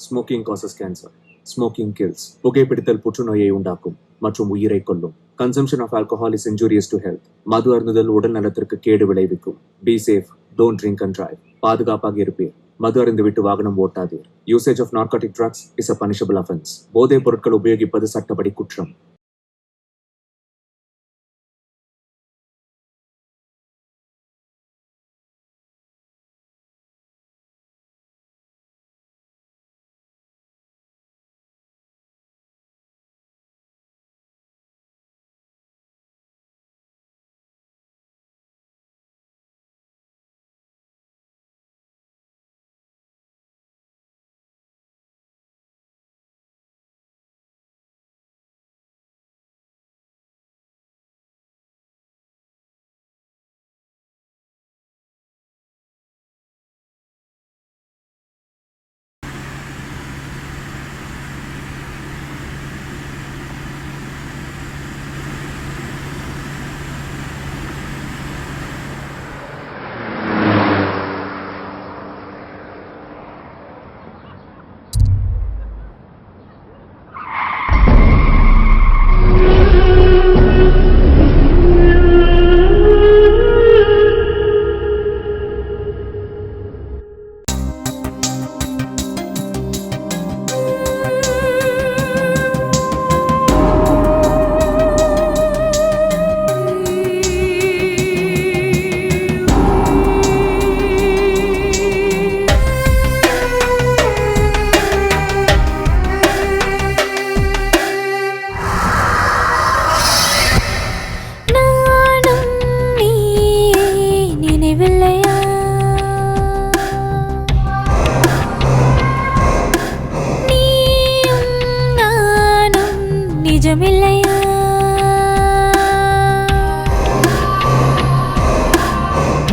Smoking causes cancer. Smoking kills. புகைப்பிடித்தல் புற்றுநோயை உண்டாக்கும் மற்றும் உயிரை கொல்லும். Consumption of alcohol is injurious to health. மது அருந்துதல் உடல் நலத்திற்கு கேடு விளைவிக்கும். Be safe, don't drink and drive. பாதுகாப்பாக இருப்பீர். மது அருந்துவிட்டு வாகனம் ஓட்டாதீர். Usage of narcotic drugs is a punishable offence. போதைப் பொருட்கள் உபயோகிப்பது சட்டப்படி குற்றம்.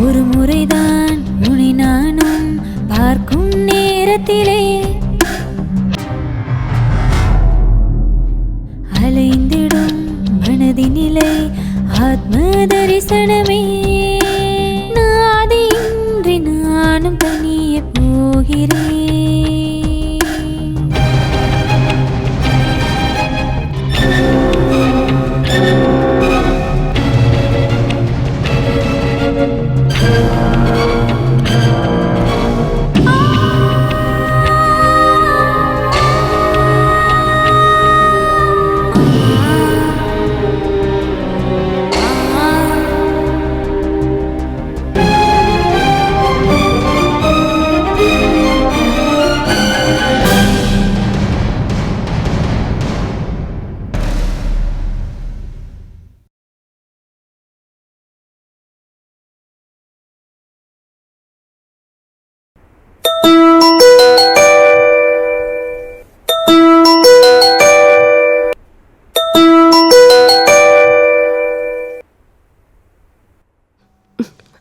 ஒரு முறைதான் உன்னை நானும் பார்க்கும் நேரத்திலே அலைந்திடும் மனதினிலை ஆத்ம தரிசனமே. நாதியின்றி நானும் தனியே போகிறேன்.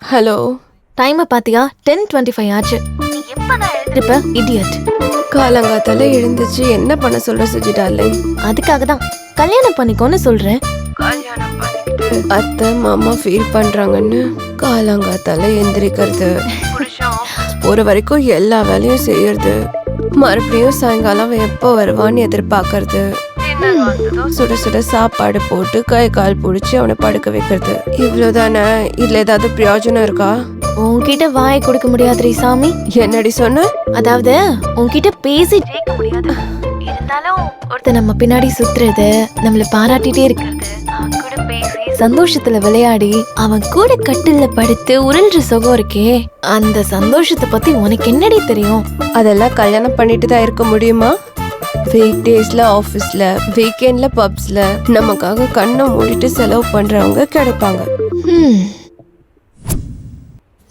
ஹலோ, டைமை பாத்தியா? 10:25 ஆச்சு. நீ எப்பதான் எழுந்திருப்ப இடியட்? காலங்காத்தால எழுந்துச்சு என்ன பண்ண சொல்ற சுஜி டார்லிங்? அதுக்காக தான் கல்யாணம் பண்ணிக்கோன்னு சொல்றேன். அத்தை மாமா ஃபீல் பண்றாங்கன்னு காலங்காத்தால எந்திரிக்கிறது, ஒரு வரைக்கும் எல்லா வேலையும் செய்யறது, மறுபடியும் சாயங்காலம் எப்போ வருவான்னு எதிர்பார்க்கறது, சுட சுட சாப்பாடு போட்டு கை கால் பிடிச்சி அவனை படுக்க வைக்கிறது. இவ்வளவுதானே? இதுல ஏதாவது பிரயோஜனம் இருக்கா? உன்கிட்ட வாயை கொடுக்க முடியாதுரி சாமி. என்னடி சொன்ன? அதாவது உன்கிட்ட பேசி ஜெயிக்க முடியாது. இருந்தாலும் ஒருத்தர் நம்ம பின்னாடி சுத்துறது, நம்மள பாராட்டிட்டே இருக்கிறது, அவன் கூட பேசி சந்தோஷத்துல விளையாடி அவன் கூட கட்டில்ல படுத்து உருள்ற சுகம் இருக்கே, அந்த சந்தோஷத்தை பத்தி உனக்கு என்னடி தெரியும்? அதெல்லாம் கல்யாணம் பண்ணிட்டு தான் இருக்க முடியுமா? வீக் டேஸ்ல ஆஃபீஸ்ல, வீக்கெண்ட்ல பப்ஸ்ல நமக்காக கண்ணை மூடிட்டு செலவு பண்றவங்க கிடைப்பாங்க.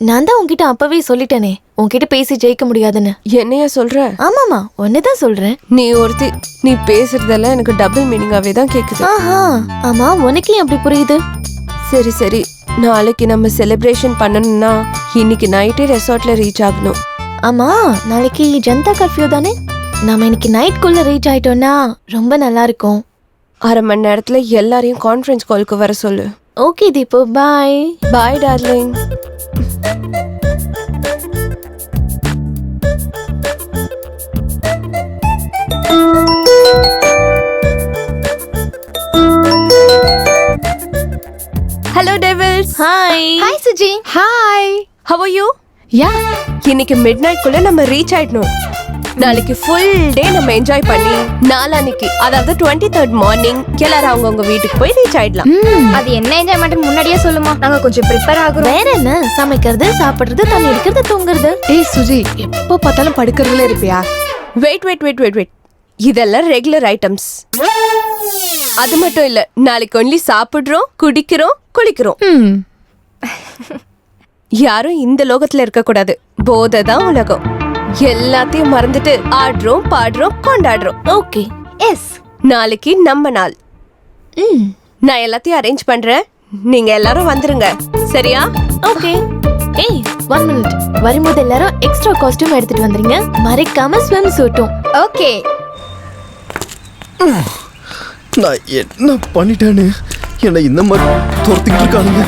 நான் தான் உன்கிட்ட அப்பவே சொல்லிட்டேனே, உன்கிட்ட பேசி ஜெயிக்க முடியாதுன்னு. என்னையா சொல்ற? ஆமாமா, ஒன்னுதான் சொல்றேன். நீ ஒருத்தி, நீ பேசுறதெல்லாம் எனக்கு டபுள் மீனிங்காவே தான் கேக்குது. ஆஹா, ஆமா, உனக்கு ஏன் அப்படி புரியுது? சரி சரி, நாளைக்கு நம்ம செலிப்ரேஷன் பண்ணணும்னா இன்னைக்கு நைட்டே ரெசார்ட்ல ரீச் ஆகணும். ஆமா, நாளைக்கு ஜனதா கர்ஃபியூ தானே? நாம இன்னைக்கு நைட்குள்ள ரீச் ஆயிட்டோம்னா ரொம்ப நல்லா இருக்கும். அரை மணி நேரத்துல எல்லாரையும் கான்ஃபரன்ஸ் காலுக்கு வர சொல்லு. Okay Deepu, bye. Bye darling. Hi hi Suji. Hi, how are you? யா இன்னைக்கு மிட் நைட்குள்ள நம்ம ரீச் ஆயிடணும். நாளைக்கு ஃபுல் டே நம்ம என்ஜாய் பண்ணி நாளான்னைக்கு அதாவது 23rd மார்னிங் எல்லாரும் அவங்கவுங்க வீட்டுக்கு போய் ரீச் ஆயிடலாம். அது என்ன என்ஜாய்மெண்ட் முன்னாடியே சொல்லுமா, நாங்க கொஞ்சம் ப்ரிப்பேர் ஆகுறோம். வேற என்ன, சமைக்கிறது, சாப்பிடுறது, தண்ணி அடிக்கிறது, தூங்குறது. ஏய் சுஜி, எப்போ பார்த்தாலும் படுக்கிறதுல இருப்பியா? வெயிட், இதெல்லாம் ரெகுலர் ஐட்டம்ஸ். அது மட்டும் இல்ல, நாளைக்கு ஒன்லி சாப்பிடுறோம், குடிக்கிறோம், குளிக்கிறோம். யாரும் இந்த லோகத்துல இருக்க கூடாது. போதை தான் உலகம். எல்லாத்தையும் மறந்துட்டு ஆடுறோம், பாடுறோம், கொண்டாடுறோம். ஓகே. எஸ், நாளைக்கு நம்ம நாள். நான் எல்லாத்தையும் அரேஞ்ச் பண்றேன், நீங்க எல்லாரும் வந்துருங்க, சரியா? ஓகே. ஏய் 1 மினிட், வரும்போது எல்லாரும் எக்ஸ்ட்ரா காஸ்டியூம் எடுத்துட்டு வந்துருங்க, மறைக்காம ஸ்விம் சூட்டும். ஓகே. நான் என்ன பண்ணிட்டேன்னு என்னை இந்த மாதிரி துரத்திக்கிட்டு இருக்கானுங்க.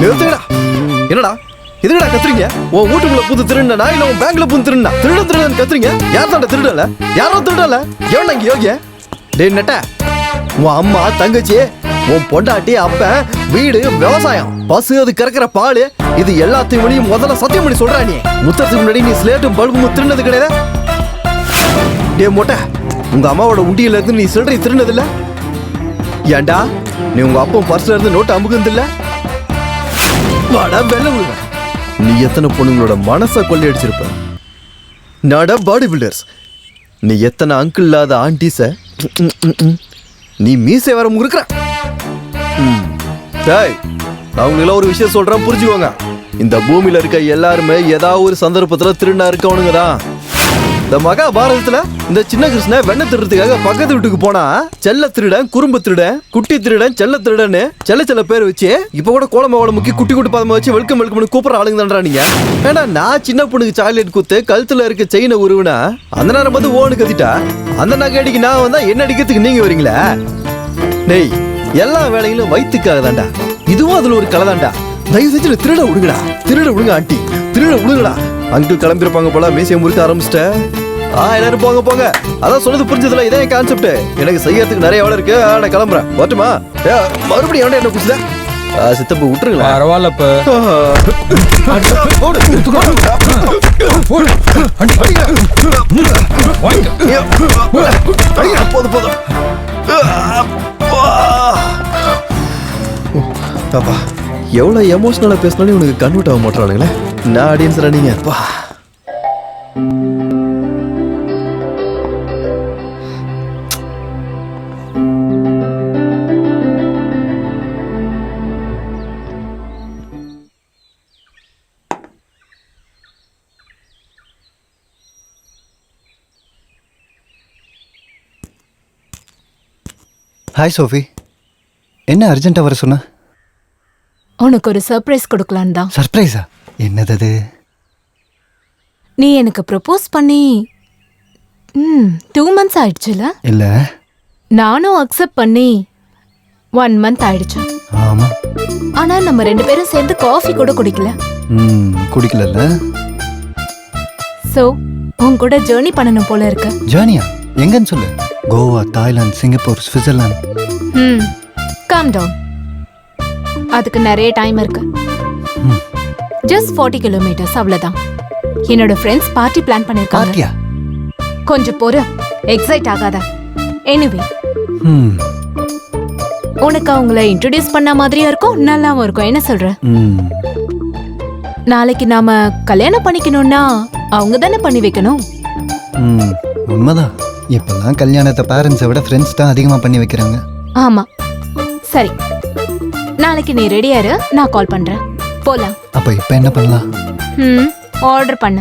நிறுத்துடா. என்னடா எதுடா கத்துறீங்க? உன் வீட்டுக்குள்ள புது திருடனா இல்ல உன் பேங்க்ல புது திருடனா? திருடன் கத்துறீங்க. யார் தாண்ட திருடல? யாரோ திருடல. எவன் இங்க யோகிய? டேய் நெட்ட, உன் அம்மா, தங்கச்சி, உன் பொண்டாட்டி, அப்ப, வீடு, விவசாயம், பசு, அது கறக்கிற பால், இது எல்லாத்தையும் முதல்ல சத்தியம் பண்ணி சொல்றா. நீ முத்தத்துக்கு முன்னாடி நீ ஸ்லேட்டும் பல்பும் திருடினது கிடையாது. டே மொட்டை, உங்க அம்மாவோட உண்டியில இருந்து நீ சில்லறை திருடினது இல்ல? ஏண்டா நீ உங்க அப்பா பர்ஸ்ல இருந்து நோட்டு அமுகுந்து இல்ல? வாடா வெள்ள விடுவேன். நீ எத்தனை பொண்ணுங்களோட மனசை கொள்ளையடிச்சிருப்ப. நாடா பாடி பில்டர்ஸ், நீ எத்தனை அங்கிள் இல்லாத ஆண்டிஸ நீ மீசை வர முறுக்குற. டேய், நான் உங்களுக்கு ஒரு விஷயம் சொல்றேன், புரிஞ்சுக்கோங்க. இந்த பூமியில இருக்க எல்லாருமே ஏதாவது ஒரு சந்தர்ப்பத்துல திருடா இருக்கவனுங்க தான். இந்த மகாபாரதத்துல இந்த சின்ன கிருஷ்ண வெண்ணெய் திருடுறதுக்காக பக்கத்து வீட்டுக்கு போனா செல்ல திருடன், குறும்பு திருடன், குட்டி திருடன், செல்ல திருடன்னு செல்ல பேர் வச்சு இப்ப கூட கோலமாவோட முக்கி குட்டி குட்டி பதமா வச்சு வெல்கம் கூப்பிடுற ஆளுங்க தான்டா நீங்க. ஏன்னா நான் சின்ன பொண்ணுக்கு சாக்லேட் குத்து கழுத்துல இருக்க செயினை உருவினா அந்த நேரம் வந்து ஓன்னு கத்திட்டா அந்த நகை அடிக்கு நான் வந்தா என்ன அடிக்கிறதுக்கு நீங்க வரீங்களா? டேய், எல்லா வேலையிலும் வயிற்றுக்காக தான்டா. இதுவும் அதுல ஒரு கலை தான்டா. தயவு செஞ்சு திருட விடுங்க ஆண்டி, திருட விடுங்கடா. அங்கிள் கிளம்பிருப்பாங்க போல, மீசையை முறுக்க ஆரம்பிச்சிட்ட. எல்லாரும் போங்க. அதான் சொன்னது புரிஞ்சதுல, இதே கான்செப்ட். எனக்கு செய்யறதுக்கு நிறைய வேலை இருக்கு, நான் கிளம்புறேன். வரட்டுமா? மறுபடியும் எவன்டா என்ன குடிச்சுத? சித்தப்பு விட்டுருங்களா? பரவாயில்லப்ப. போதும். அப்பா, எவ்வளவு எமோஷனலா பேசினாலும் உனக்கு கன்வெர்ட் ஆக மாட்டானுங்களே. நான் ஆடியன்ஸ் நீங்க. அப்பா, ஹாய் சோஃபி, என்ன அர்ஜென்ட்டாக வர சொன்ன? உனக்கு ஒரு சர்ப்ரைஸ் கொடுக்கலான்னு தான். சர்ப்ரைஸா? என்னது அது? நீ எனக்கு ப்ரப்போஸ் பண்ணி 2 months ஆயிடுச்சுல? இல்லை, நானும் அக்செப்ட் பண்ணி 1 month ஆயிடுச்சு. ஆமாம். ஆனா நம்ம 2 பேரும் சேர்ந்து காஃபி கூட குடிக்கல. குடிக்கல. ஸோ உன் கூட ஜேர்னி பண்ணணும் போல இருக்கு. ஜேர்னியா? எங்கன்னு சொல்லு. Goa, Thailand, Singapore, Switzerland. Calm down. அதுக்கு நிறைய டைம் இருக்கு. ஜஸ்ட் 40 kilometers, அவ்வளவுதான். என்னோட ஃப்ரெண்ட்ஸ் பார்ட்டி பிளான் பண்ணிருக்காங்க. பார்ட்டியா? கொஞ்சம் பொறு, எக்ஸைட் ஆகாத. எனிவே, உனக்கு அவங்கள இன்ட்ரோடியூஸ் பண்ண மாதிரியும் இருக்கும், நல்லாவும் இருக்கும். என்ன சொல்ற? நாளைக்கு நாம கல்யாணம் பண்ணிக்கணும்னா அவங்க தானே பண்ணி வைக்கணும். உண்மைதான். இப்பெல்லாம் கல்யாணத்தை பேரண்ட்ஸை விட ஃப்ரெண்ட்ஸ் தான் அதிகமாக பண்ணி வைக்கிறாங்க. ஆமா. சரி, நாளைக்கு நீ ரெடியா இரு, நான் கால் பண்றேன். போலாம். அப்போ இப்போ என்ன பண்ணலாம்? ஆர்டர் பண்ண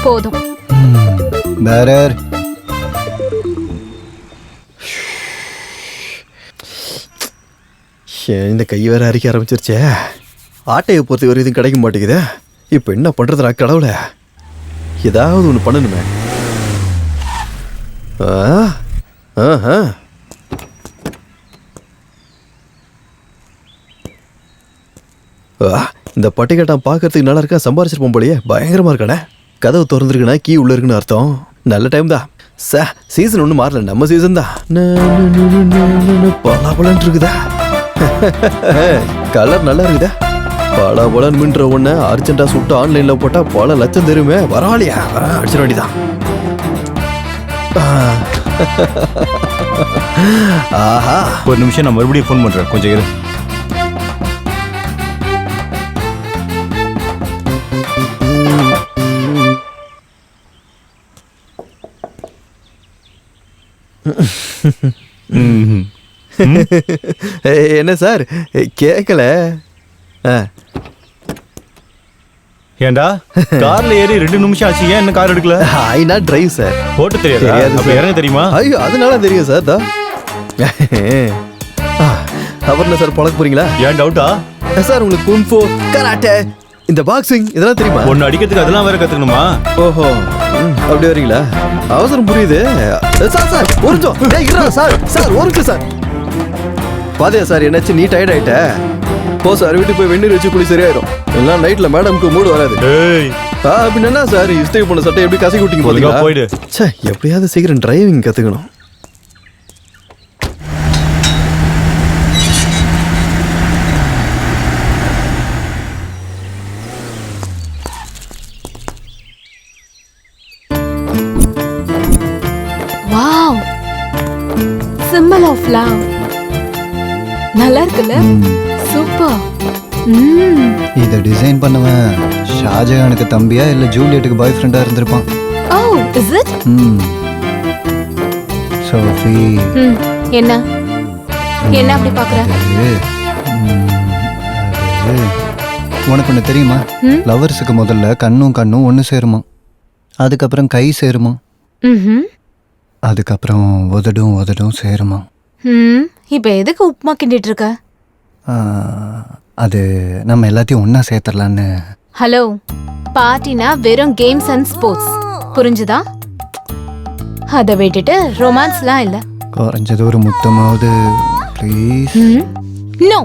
போதும். பேரர். இந்த கை வேற அரிக்க ஆரம்பிச்சிருச்சே. ஆட்டையை பொறுத்த வரை எதுவும் கிடைக்க மாட்டேங்குது. இப்போ என்ன பண்றதுடா கடவுளே? ஏதாவது ஒன்று பண்ணணுமே. ஆஹா. இந்த பட்டிக்கட்டான் பார்க்கறதுக்கு நல்லா இருக்கா, சம்பாரிச்சிருப்போம் போலயே. பயங்கரமா இருக்கானே. கதவு திறந்துருக்குன்னா கீ உள்ள இருக்குன்னு அர்த்தம். நல்ல டைம் தான். சீசன் ஒன்றும் மாறல, நம்ம சீசன் தான். பலாபலன் இருக்குதா, கலர் நல்லா இருக்குதா. பலாபலன் மின்ற ஒண்ணு அர்ஜென்டா சுட்டு ஆன்லைன்ல போட்டா பல லட்சம் தெரியுமே. பரவாயில்லையா, அடிச்சிட வேண்டியதான். ஆஹா, ஒரு நிமிஷம், நான் மறுபடியும் ஃபோன் பண்றேன், கொஞ்சம் இரு. என்ன சார் கேட்கல? ஏண்டா கார்ல ஏறி 2 நிமிஷம் ஆச்சு, ஏன் என்ன கார் எடுக்கல? I not drive sir. ஓட்ட தெரியாது, அப்ப இறங்க தெரியுமா? ஐயோ, அதனால தெரியும் சார். தான் அப்புறம் என்ன சார் பழக்க போறீங்களா? ஏன் டவுட்டா? சார் உங்களுக்கு குன்ஃபோ, கராட்டே, இந்த பாக்ஸிங் இதெல்லாம் தெரியுமா? ஒன்னு அடிக்கிறதுக்கு அதெல்லாம் வேற கத்துக்கணுமா? ஓஹோ, அப்படி வரீங்களா? அவசரம் புரியுது சார். சார் ஒரு நிமிஷம். ஏய் இருடா சார். சார் ஒரு நிமிஷம் சார். பாதியா சார், என்னாச்சு? நீ டயர்ட் ஆயிட்ட? போ சார், வீட்டுக்கு போய் வெந்நீர் வச்சு குளி சரியாயிரும். எல்லாம் நைட்ல மேடம்க்கு மூடு வராது. ஏய் அப்படின்னு என்ன சார், இஸ்திரி பண்ண சட்டை எப்படி கசக்கி விட்டீங்க போறீங்க? போயிடு. சே, எப்படியாவது சீக்கிரம் டிரைவிங் கத்துக்கணும். Wow, simple of love. நல்லா இருக்குல்ல? சூப்பர். இதை டிசைன் பண்ணவன் ஷாஜகானுக்கு தம்பியா இல்ல ஜூலியட்டுக்கு பாய் ஃப்ரெண்டா இருந்திருப்பான். ஓ, இஸ் இட்? சோஃபி, என்ன என்ன அப்படி பாக்குற? உனக்கு ஒண்ணு தெரியுமா? லவர்ஸுக்கு முதல்ல கண்ணும் ஒண்ணு சேருமா, அதுக்கப்புறம் கை சேருமா, அதுக்கப்புறம் உதடும் சேருமா. இப்ப எதுக்கு உப்புமா கிண்டிட்டு இருக்க? அது நம்ம எல்லாத்தையும் ஒன்னா சேர்த்துடலான்னு. ஹலோ, பார்ட்டினா வெறும் கேம்ஸ் அண்ட் ஸ்போர்ட்ஸ், புரிஞ்சுதா? அதை விட்டுட்டு ரொமான்ஸ்லாம் இல்ல. குறைஞ்சது ஒரு முத்தமாவது ப்ளீஸ். நோ.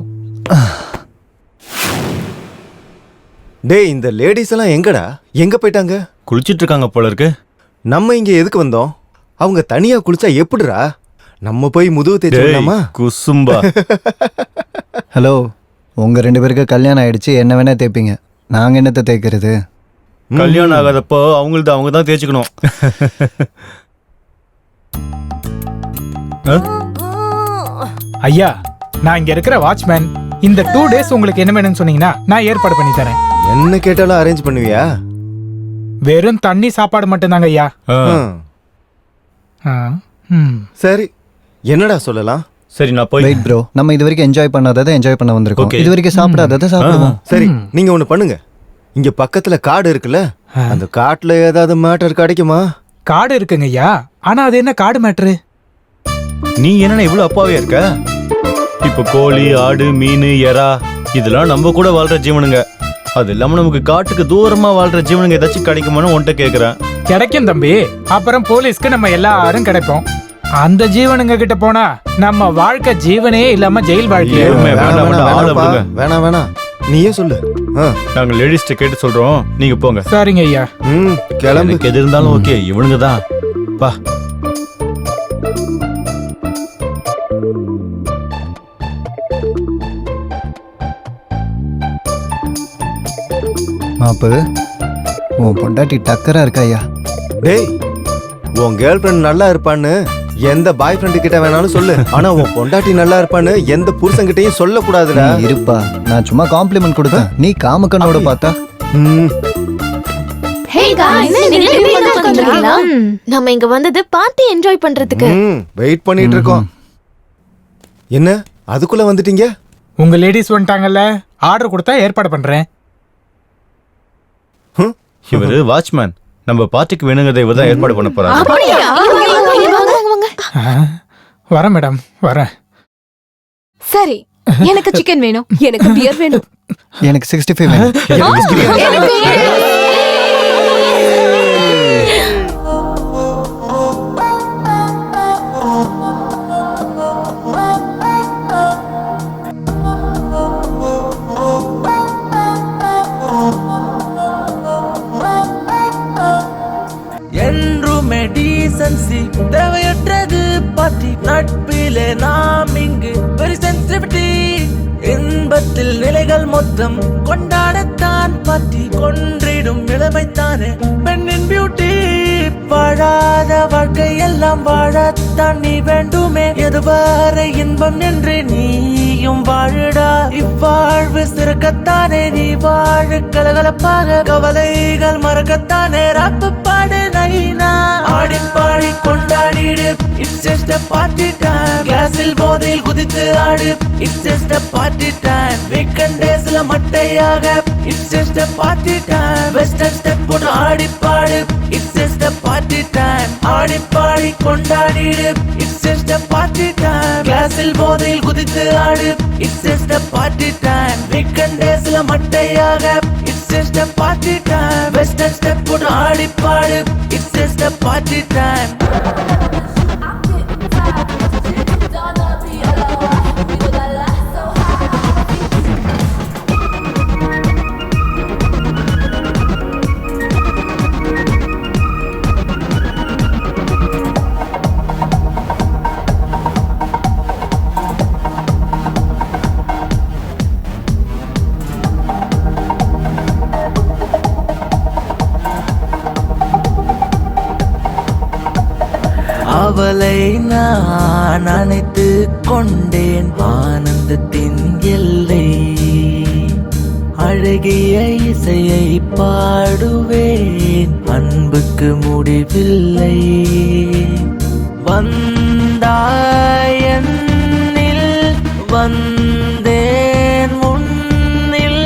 டேய், இந்த லேடிஸ் எல்லாம் எங்கடா, எங்க போயிட்டாங்க? குளிச்சிட்டு இருக்காங்க போல இருக்கு. நம்ம இங்க எதுக்கு வந்தோம்? அவங்க தனியா குளிச்சா எப்படிடா? நம்ம போய் முதுகு தேய்ச்சோம்மா. குசும்பா. ஹலோ, உங்க 2 பேருக்கு கல்யாணம் ஆயிடுச்சு, என்ன வேணா தேய்ப்பீங்க, நாங்க என்னத்தை தேய்க்கிறது? கல்யாணம் ஆகாதப்போ அவங்களுக்கு அவங்க தான் தேய்ச்சிக்கணும். ஐயா, நான் இங்க இருக்கிற வாட்ச்மேன். இந்த 2 டேஸ் உங்களுக்கு என்ன வேணும்னு சொன்னீங்கன்னா நான் ஏற்பாடு பண்ணி தரேன். என்ன கேட்டாலும் அரேஞ்ச் பண்ணுவியா? வெறும் தண்ணி சாப்பாடு மட்டும்தாங்க ஐயா. சரி, என்னடா சொல்லலாம்? சரி, நான் போய். வெயிட் ப்ரோ, நம்ம இது வரைக்கும் என்ஜாய் பண்ணாததை என்ஜாய் பண்ண வந்திருக்கோம். Okay. இது வரைக்கும் சாப்பிடாததை சாப்பிடுவோம். சரி, நீங்க ஒண்ணு பண்ணுங்க. இங்க பக்கத்துல காடு இருக்குல்ல, அந்த காட்டுல ஏதாவது மேட்டர் கிடைக்குமா? காடு இருக்குங்க ஐயா, ஆனா அது என்ன காடு மேட்ரு? நீ என்ன இவ்வளவு அப்பாவே இருக்க? இப்ப கோழி, ஆடு, மீன், எறா இதெல்லாம் நம்ம கூட வாழ்ற ஜீவனுங்க. அது இல்லாம நமக்கு காட்டுக்கு தூரமா வாழ்ற ஜீவனுங்க ஏதாச்சும் கிடைக்குமான்னு உன்கிட்ட கேக்குறேன். கிடைக்கும் தம்பி. அப்புறம் போலீஸ்க்கு நம்ம எல்லாரும் கிடைப்போம். அந்த ஜீவனுங்க கிட்ட போனா நம்ம வாழ்க்கை ஜீவனே இல்லாம ஜெயில் வாழ்க்கையே. வேணாம், நீயே சொல்லு. நாங்க லேடிஸ்ட கேட்டு சொல்றோம், நீங்க போங்க. சரிங்க ஐயா. கிளம்பு. எது இருந்தாலும் ஓகே, இவனுங்க தான். பா. மாப்பு, உன் பொண்டாட்டி டக்கரா இருக்கா ஐயா. டேய், உன் கேர்ள் ஃப்ரெண்ட் நல்லா இருப்பான்னு எந்த பாய் ஃப்ரெண்டு கிட்ட வேணாலும் சொல்லு, ஆனா உன் பொண்டாட்டி நல்லா இருப்பான்னு எந்த புருஷன்கிட்டயும் சொல்ல கூடாதுடா. இருப்பா, நான் சும்மா காம்ப்ளிமெண்ட் கொடுத்தேன், நீ காமக்கனோட பார்த்தா. ஹே गाइस, நீங்க எப்படி உட்கார்ந்திருக்கீங்களா? நம்ம இங்க வந்தது பார்ட்டி என்ஜாய் பண்றதுக்கு. வெயிட் பண்ணிட்டு இருக்கோம். என்ன அதுக்குள்ள வந்துட்டீங்க? உங்க லேடிஸ் வந்துட்டாங்கல்ல, ஆர்டர் கொடுத்தா ஏற்பாடு பண்றேன். இவரு வாட்ச்மேன், நம்ம பார்ட்டிக்கு வேணுங்கிறத இவர்தான் ஏற்பாடு பண்ண போறாரு. அப்படியா? வரேன் மேடம், வரேன். சரி, எனக்கு சிக்கன் வேணும், எனக்கு பியர் வேணும், எனக்கு 65 வேணும். மொத்தம் கொண்டாடத்தான் பற்றி கொன்றிடும் இளமைத்தானே பெண்ணின் பியூட்டி. வாழாத வாழ்க்கை எல்லாம் வாழத்தான் நீ வேண்டுமே. எதுவரை இன்பம் என்று நீயும் வாழுடா. இவ்வாழ்வு சிறக்கத்தானே நீ வாழு கலகலப்பாக. கவலைகள் மறக்கத்தானே ராப்பு பாடு நைனா. ஆடிப்பாடி கொண்டாடிடு, it's just a party time. கிளாஸில் போதையில் குதித்து ஆடு, it's just a party time. Weekend டேஸ்ல மட்டையாக, it's just a party time. Western step போட்டு ஆடிப்பாடு, it's just a party time. ஆடிப்பாடி கொண்டாடிடு, it's just a party time. கிளாஸில் போதையில் குதித்து ஆடு, it's just a party time. Weekend டேஸ்ல மட்டையாக, it's just a party time. Western step போட்டு ஆடிப்பாடு, it's just a party time. அவளை நான் அணைத்து கொண்டேன், ஆனந்தத்தின் எல்லை. அழகிய இசையை பாடுவேன், அன்புக்கு முடிவில்லை. வந்தாய் என்னில், வந்தேன் முன்னில்.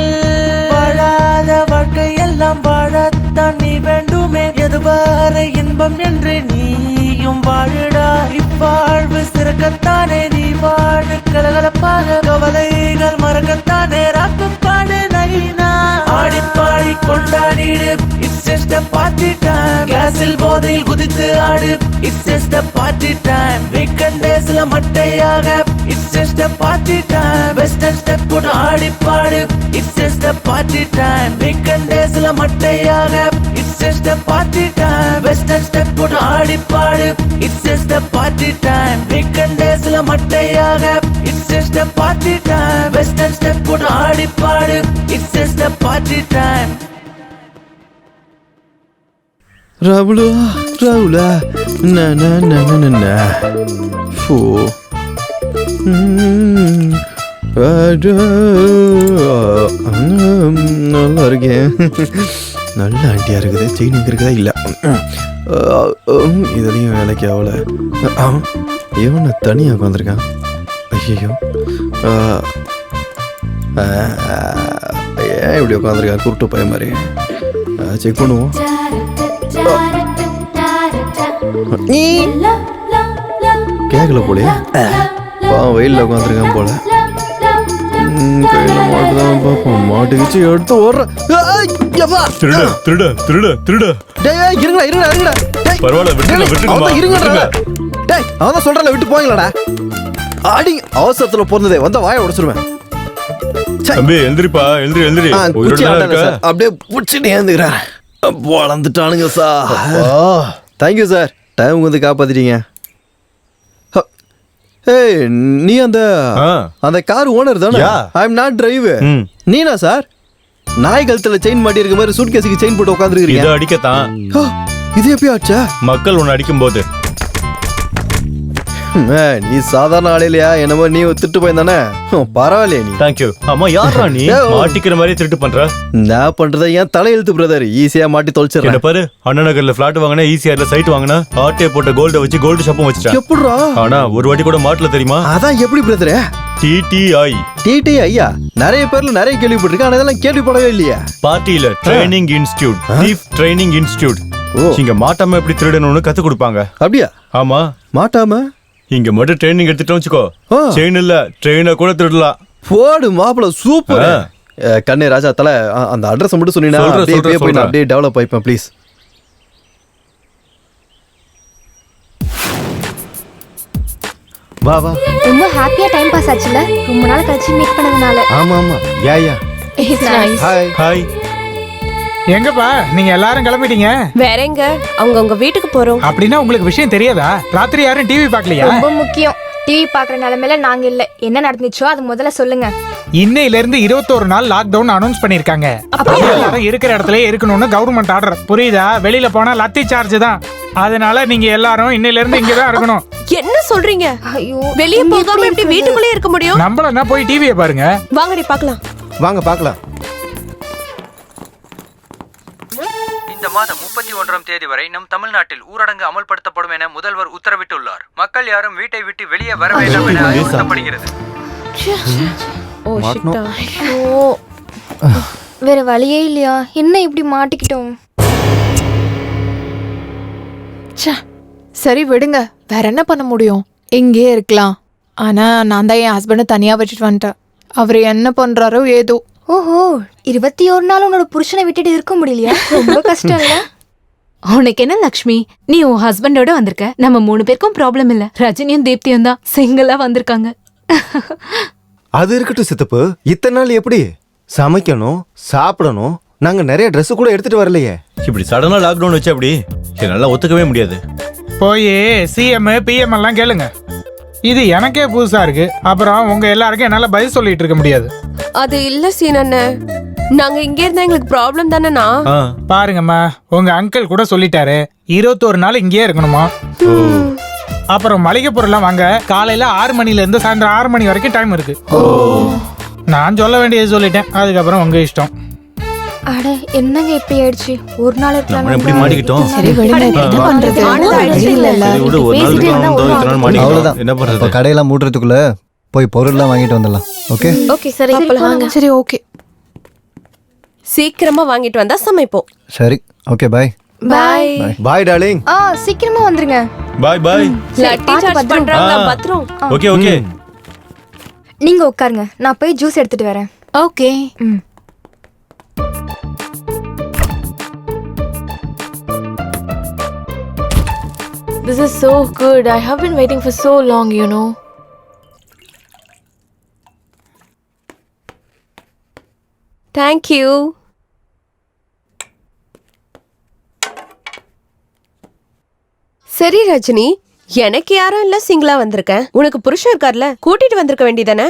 வாழாத வாழ்க்கை எல்லாம் வாழத்தான் நீ வேண்டுமே. எதுவரை இன்பம் என்று நீயும் வாழுடா. இவ்வாழ்வு சிறக்கத்தானே நீ வாழு கலகலப்பாக. கவலைகள் மறக்கத்தானே ராப்பு பாடு நைனா. ஆடிப்பாடி கொண்டாடிடு, it's just a party time. கிளாஸில் போதையில் குதித்து ஆடு, it's just a party time. Weekend டேஸ்ல மட்டையாக, it's just a party time. Western step போட்டு ஆடிப்பாடு, it's just a party time. Weekend டேஸ்ல மட்டையாக, it's just a party time. Western step போட்டு ஆடிப்பாடு, it's just a party time. Weekend டேஸ்ல மட்டையாக, it's just a party time. Western step போட்டு ஆடிப்பாடு, it's just a party time. ராகுலா ராகுலா ஃபோ நல்லா இருக்கேன். நல்ல ஆண்டியா இருக்குது. Chain இருக்குதா இல்லை? இதுலேயும் வேலைக்கு ஆகல. இவனை தனியாக உட்காந்துருக்கான். ஐயோ ஏன் இப்படி உட்காந்துருக்கான் குருட்டு பையன் மாதிரி? செக் பண்ணுவோம். கேட்கல போலையே. வெயிலில் உட்காந்துருக்கான் போல. கையில் மாட்டுதான் பார்ப்போம். மாட்டுக்கிச்சு எடுத்து ஓடுறேன். அவன் சொல்றல விட்டு போங்களடா. ஆடி அவசரத்துல பிறந்ததே வந்த வாயை உடைச்சிருவேன். அப்படியே புடிச்சுட்டு ஏந்துக்கிறேன். வளர்ந்துட்டானுங்க சார். தேங்க்யூ சார், டைம் வந்து காப்பாத்திட்டீங்க. ஏய், நீ அந்த கார் ஓனர் தானே? I am not driver. நீனா சார்? நாய் கழுத்துல செயின் மாட்டி இருக்க மாதிரி சூட்கேஸுக்கு செயின் போட்டு உட்காந்துருக்கீங்க. இதை அடிக்கத்தான். இது எப்படி ஆச்சா? மக்கள் ஒன்னு அடிக்கும் போது நீ சாதாரண ஆளையிலையா? என்னமோ நீ திட்டு போயிருந்தானே? பரவாயில்லையே நீ. தேங்க்யூ. ஆமா, யாரா நீ? மாட்டிக்கிற மாதிரி திருட்டு பண்ற? நான் பண்றத ஏன் தலையெழுத்து பிரதர். ஈஸியா மாட்டி தொலைச்சிடறேன். பாரு, அண்ணா நகர்ல பிளாட் வாங்கினா, ஈஸியார்ல சைட் வாங்கினா, ஆட்டே போட்ட கோல்ட வச்சு கோல்டு ஷாப்பும் வச்சுட்டேன். எப்படிடா? ஆனா ஒரு வாட்டி கூட மாட்டல தெரியுமா? அதான் எப்படி பிரதர்? TTI. TTIயா? நிறைய பேர்ல நிறைய கேள்விப்பட்டிருக்கேன். ஆனா இதெல்லாம் கேள்விப்படவே இல்லையா? பார்ட்டியில training institute, thief training institute. இங்க மாட்டாம எப்படி திருடணும்னு கத்து கொடுப்பாங்க. அப்படியா? ஆமா. மாட்டாம இங்க மட்டும் ட்ரைனிங் எடுத்துட்டோம் வச்சுக்கோ, செயின் இல்ல ட்ரெயினை கூட திருடலாம். போடு மாப்பிள, சூப்பர். கண்ணே ராஜா தலை, அந்த அட்ரஸ் மட்டும் சொன்னீங்கன்னா அப்படியே டெவலப் ஆயிப்பேன் ப்ளீஸ். வா வா. ரொம்ப ஹாப்பியா டைம் பாஸ் ஆச்சுல, ரொம்ப நாள் கழிச்சு மீட் பண்ணதுனால. ஆமா ஆமா. Yeah hi hi. எங்கப்பா நீங்க எல்லாரும் கிளம்பிட்டீங்க? வேற எங்க? அவங்க உங்க வீட்டுக்கு போறோம். அப்படின்னா உங்களுக்கு விஷயம் தெரியாதா? ராத்திரி யாரும் டிவி பார்க்கலையா? ரொம்ப முக்கியம். டிவி பாக்குற நிலைமையில நாங்க இல்ல. என்ன நடந்துச்சோ அது முதல்ல சொல்லுங்க. இன்னையில இருந்து 21 நாள் லாக்டவுன் அனௌன்ஸ் பண்ணிருக்காங்க. எல்லாரும் இருக்கிற இடத்துல இருக்கணும்னு கவர்மெண்ட் ஆர்டர். புரியுதா? வெளியில போனா லத்தி சார்ஜ் தான். அதனால நீங்க எல்லாரும் இன்னையில இருந்து இங்கதான் இருக்கணும். என்ன சொல்றீங்க? ஐயோ, வெளிய போகாம எப்படி வீட்டுக்குள்ளே இருக்க முடியும்? நம்மள போய் டிவியை பாருங்க. வாங்கடி பார்க்கலாம். வாங்க பார்க்கலாம். இந்த மாதம் 31ஆம் தேதி வரை நம் தமிழ்நாட்டில் ஊரடங்கு அமல்படுத்தப்படும் என முதல்வர் உத்தரவிட்டுள்ளார். மக்கள் யாரும் வீட்டை விட்டு வெளியே வர வேண்டாம் என அறிவுறுத்தப்படுகிறது. ஓ ஷிட்டா. ஐயோ, வேற வழியே இல்லையா? என்ன இப்படி மாட்டிக்கிட்டோம்? சரி விடுங்க, வேற என்ன பண்ண முடியும்? இங்கேயே இருக்கலாம். ஆனா நான் தான் என் ஹஸ்பண்டை தனியா வச்சுட்டு வந்துட்டேன். அவர் என்ன பண்றாரோ ஏதோ. ஓஹோ, 21 நாள் உன்னோட புருஷனை விட்டுட்டு இருக்க முடியலையா? ரொம்ப கஷ்டம் இல்ல? உனக்கு என்ன லக்ஷ்மி, நீ உன் ஹஸ்பண்டோட வந்திருக்க. நம்ம 3 பேருக்கும் ப்ராப்ளம் இல்ல. ரஜினியும் தீப்தியும் தான் சிங்கிளா வந்திருக்காங்க. அது இருக்கட்டும் சித்தப்பு. இத்தனை நாள் எப்படி சமைக்கணும், சாப்பிடணும்? நாங்க நிறைய Dress கூட எடுத்துட்டு வரலையே. இப்படி சடனா லாக்டவுன் வச்சு அப்படி என்னால ஒத்துக்கவே முடியாது. போய் சிஎம் பிஎம் எல்லாம் கேளுங்க. இது எனக்கே புதுசா இருக்கு. அப்புறம் உங்க எல்லாருக்கும் என்னால பதில் சொல்லிட்டு இருக்க முடியாது. அது இல்ல சீனண்ணே, நாங்க இங்க இருந்தா எங்களுக்கு ப்ராப்ளம் தானேண்ணா. பாருங்கம்மா, உங்க அங்கிள் கூட சொல்லிட்டாரு 21 நாள் இங்கேயே இருக்கணுமா. அப்புறம் மளிகை பொருள்லாம் வாங்க காலையில 6 மணில இருந்து சாயந்தரம் 6 மணி வரைக்கும் டைம் இருக்கு. நான் சொல்ல வேண்டியது சொல்லிட்டேன். அதுக்கப்புறம் உங்க இஷ்டம். அட என்னங்க இப்படி ஆயிடுச்சு? ஒரு நாள் இருக்கலாம். எப்படி மாட்டிக்கிட்டோம்? சரி விடுங்க, என்ன பண்றது? அவ்வளவுதான். என்ன பண்றது? இப்போ கடையெல்லாம் மூடுறதுக்குள்ள போய் பொருள்லாம் வாங்கிட்டு வந்துடலாம். ஓகே ஓகே சரி வாங்க. சரி ஓகே, சீக்கிரமா வாங்கிட்டு வந்தா சமைப்போம். சரி ஓகே பாய். பாய் பாய் டார்லிங். சீக்கிரமா வந்துருங்க. பாய் பாய். லட்டி சார்ஜ் பண்றாங்க பத்ரம். Okay okay. நீங்க உட்காருங்க, நான் போய் ஜூஸ் எடுத்துட்டு வரேன். Okay. This is so good. I have been waiting for so long, you know. Thank you. சரி ரஜினி, எனக்கு யாரும் இல்ல, சிங்கிளா வந்திருக்கேன். உனக்கு புருஷன் இருக்கார்ல, கூட்டிட்டு வந்திருக்க வேண்டியதானே?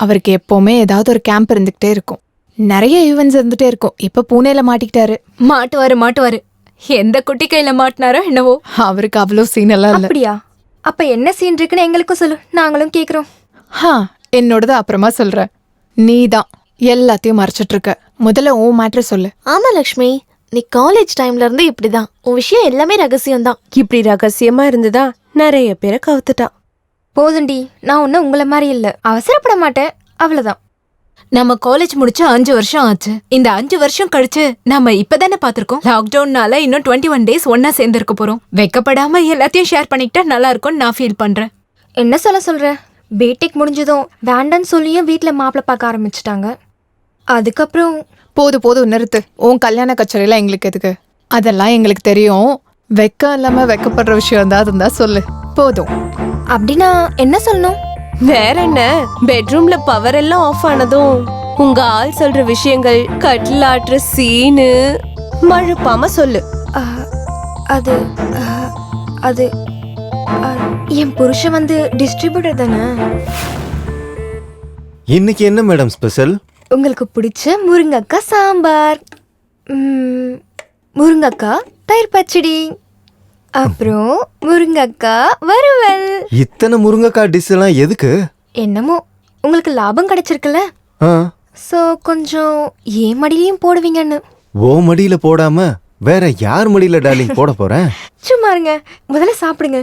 அவருக்கு எப்பவுமே ஏதாவது ஒரு கேம்ப் இருந்துகிட்டே இருக்கும். நிறைய ஈவென்ட்ஸ் இருந்துட்டே இருக்கும். இப்ப பூனேல மாட்டிக்கிட்டாரு. மாட்டுவாரு. எந்த குட்டி கையில மாட்டினாரோ என்னவோ. அவருக்கு அவ்வளவு சீன் எல்லாம் இல்ல. அப்படியா? அப்ப என்ன சீன் இருக்குன்னு எங்களுக்கும் சொல்லு, நாங்களும் கேக்குறோம். என்னோடது அப்புறமா சொல்றேன். நீ தான் எல்லாத்தையும் மறைச்சிட்டு இருக்க. முதல்ல உன் மேட்டர் சொல்லு. ஆமா லக்ஷ்மி, நீ காலேஜ் டைம்ல இருந்து இப்படிதான். உன் விஷயம் எல்லாமே ரகசியம் தான். இப்படி ரகசியமா இருந்துதா நிறைய பேரை கவுத்துட்டான். போதுண்டி, நான் ஒன்னும் உங்களை மாதிரி இல்ல. அவசரப்பட மாட்டேன், அவ்வளவுதான். நம்ம காலேஜ் முடிச்சு 5 வருஷம் ஆச்சு. இந்த 5 வருஷம் கழிச்சு நம்ம இப்பதானே பாத்திருக்கோம். லாக்டவுன்னால இன்னும் 21 டேஸ் ஒன்னா சேர்ந்து இருக்க போறோம். வெக்கப்படாம எல்லாத்தையும் ஷேர் பண்ணிக்கிட்டா நல்லா இருக்கும்னு நான் ஃபீல் பண்றேன். என்ன சொல்ற? பிடெக் முடிஞ்சதும் வேண்டான்னு சொல்லியும் வீட்டுல மாப்பிள்ள பார்க்க ஆரம்பிச்சுட்டாங்க. அதுக்கப்புறம் போதும் நிறுத்து. உன் கல்யாண கச்சேரியில எங்களுக்கு எதுக்கு? அதெல்லாம் எங்களுக்கு தெரியும். வெக்கம் இல்லாம வெக்கப்படுற விஷயம் தான் இருந்தா சொல்லு. போதும். அப்படின்னா என்ன சொல்லணும்? வேற என்ன, பெட்ரூம்ல பவர் எல்லாம் ஆஃப் ஆனதும் உங்க ஆள் சொல்ற விஷயங்கள், கட்டில் ஆட்டுற சீனு மழுப்பாம சொல்லு. அது அது என் புருஷன் வந்து டிஸ்ட்ரிபியூட்டர் தானே. இன்னைக்கு என்ன மேடம் ஸ்பெஷல்? உங்களுக்கு பிடிச்ச முருங்கக்காய் சாம்பார், முருங்கக்காய் தயிர் பச்சடி, அப்புறம் முருங்கக்காய் வறுவல். இத்தனை முருங்கைக்காய் டிஷ் எல்லாம் எதுக்கு? என்னமோ உங்களுக்கு லாபம் கிடைச்சிருக்குல்ல, சோ கொஞ்சம் ஏன் மடியிலையும் போடுவீங்கன்னு. ஓ மடியில போடாம வேற யார் மடியில டார்லிங் போட போறேன்? சும்மா இருங்க, முதல்ல சாப்பிடுங்க.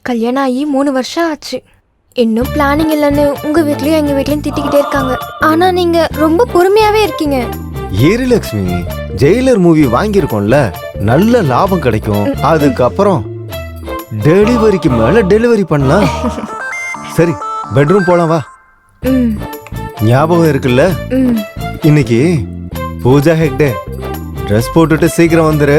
கல்யாணம் ஆகி 3 வருஷம் ஆச்சு. இன்னும் பிளானிங் இல்லைன்னு உங்க வீட்லயும் எங்க வீட்லயும் திட்டிக்கிட்டே இருக்காங்க. ஆனா நீங்க ரொம்ப பொறுமையாவே இருக்கீங்க. ஏரி லட்சுமி, ஜெயிலர் மூவி வாங்கியிருக்கோம்ல, நல்ல லாபம் கிடைக்கும். அதுக்கப்புறம் டெலிவரிக்கு மேல டெலிவரி பண்ணலாம். சரி பெட்ரூம் போலாம் வா. ஞாபகம் இருக்குல்ல, இன்னைக்கு பூஜா ஹெக்டே. ட்ரெஸ் போட்டுட்டு சீக்கிரம் வந்துரு.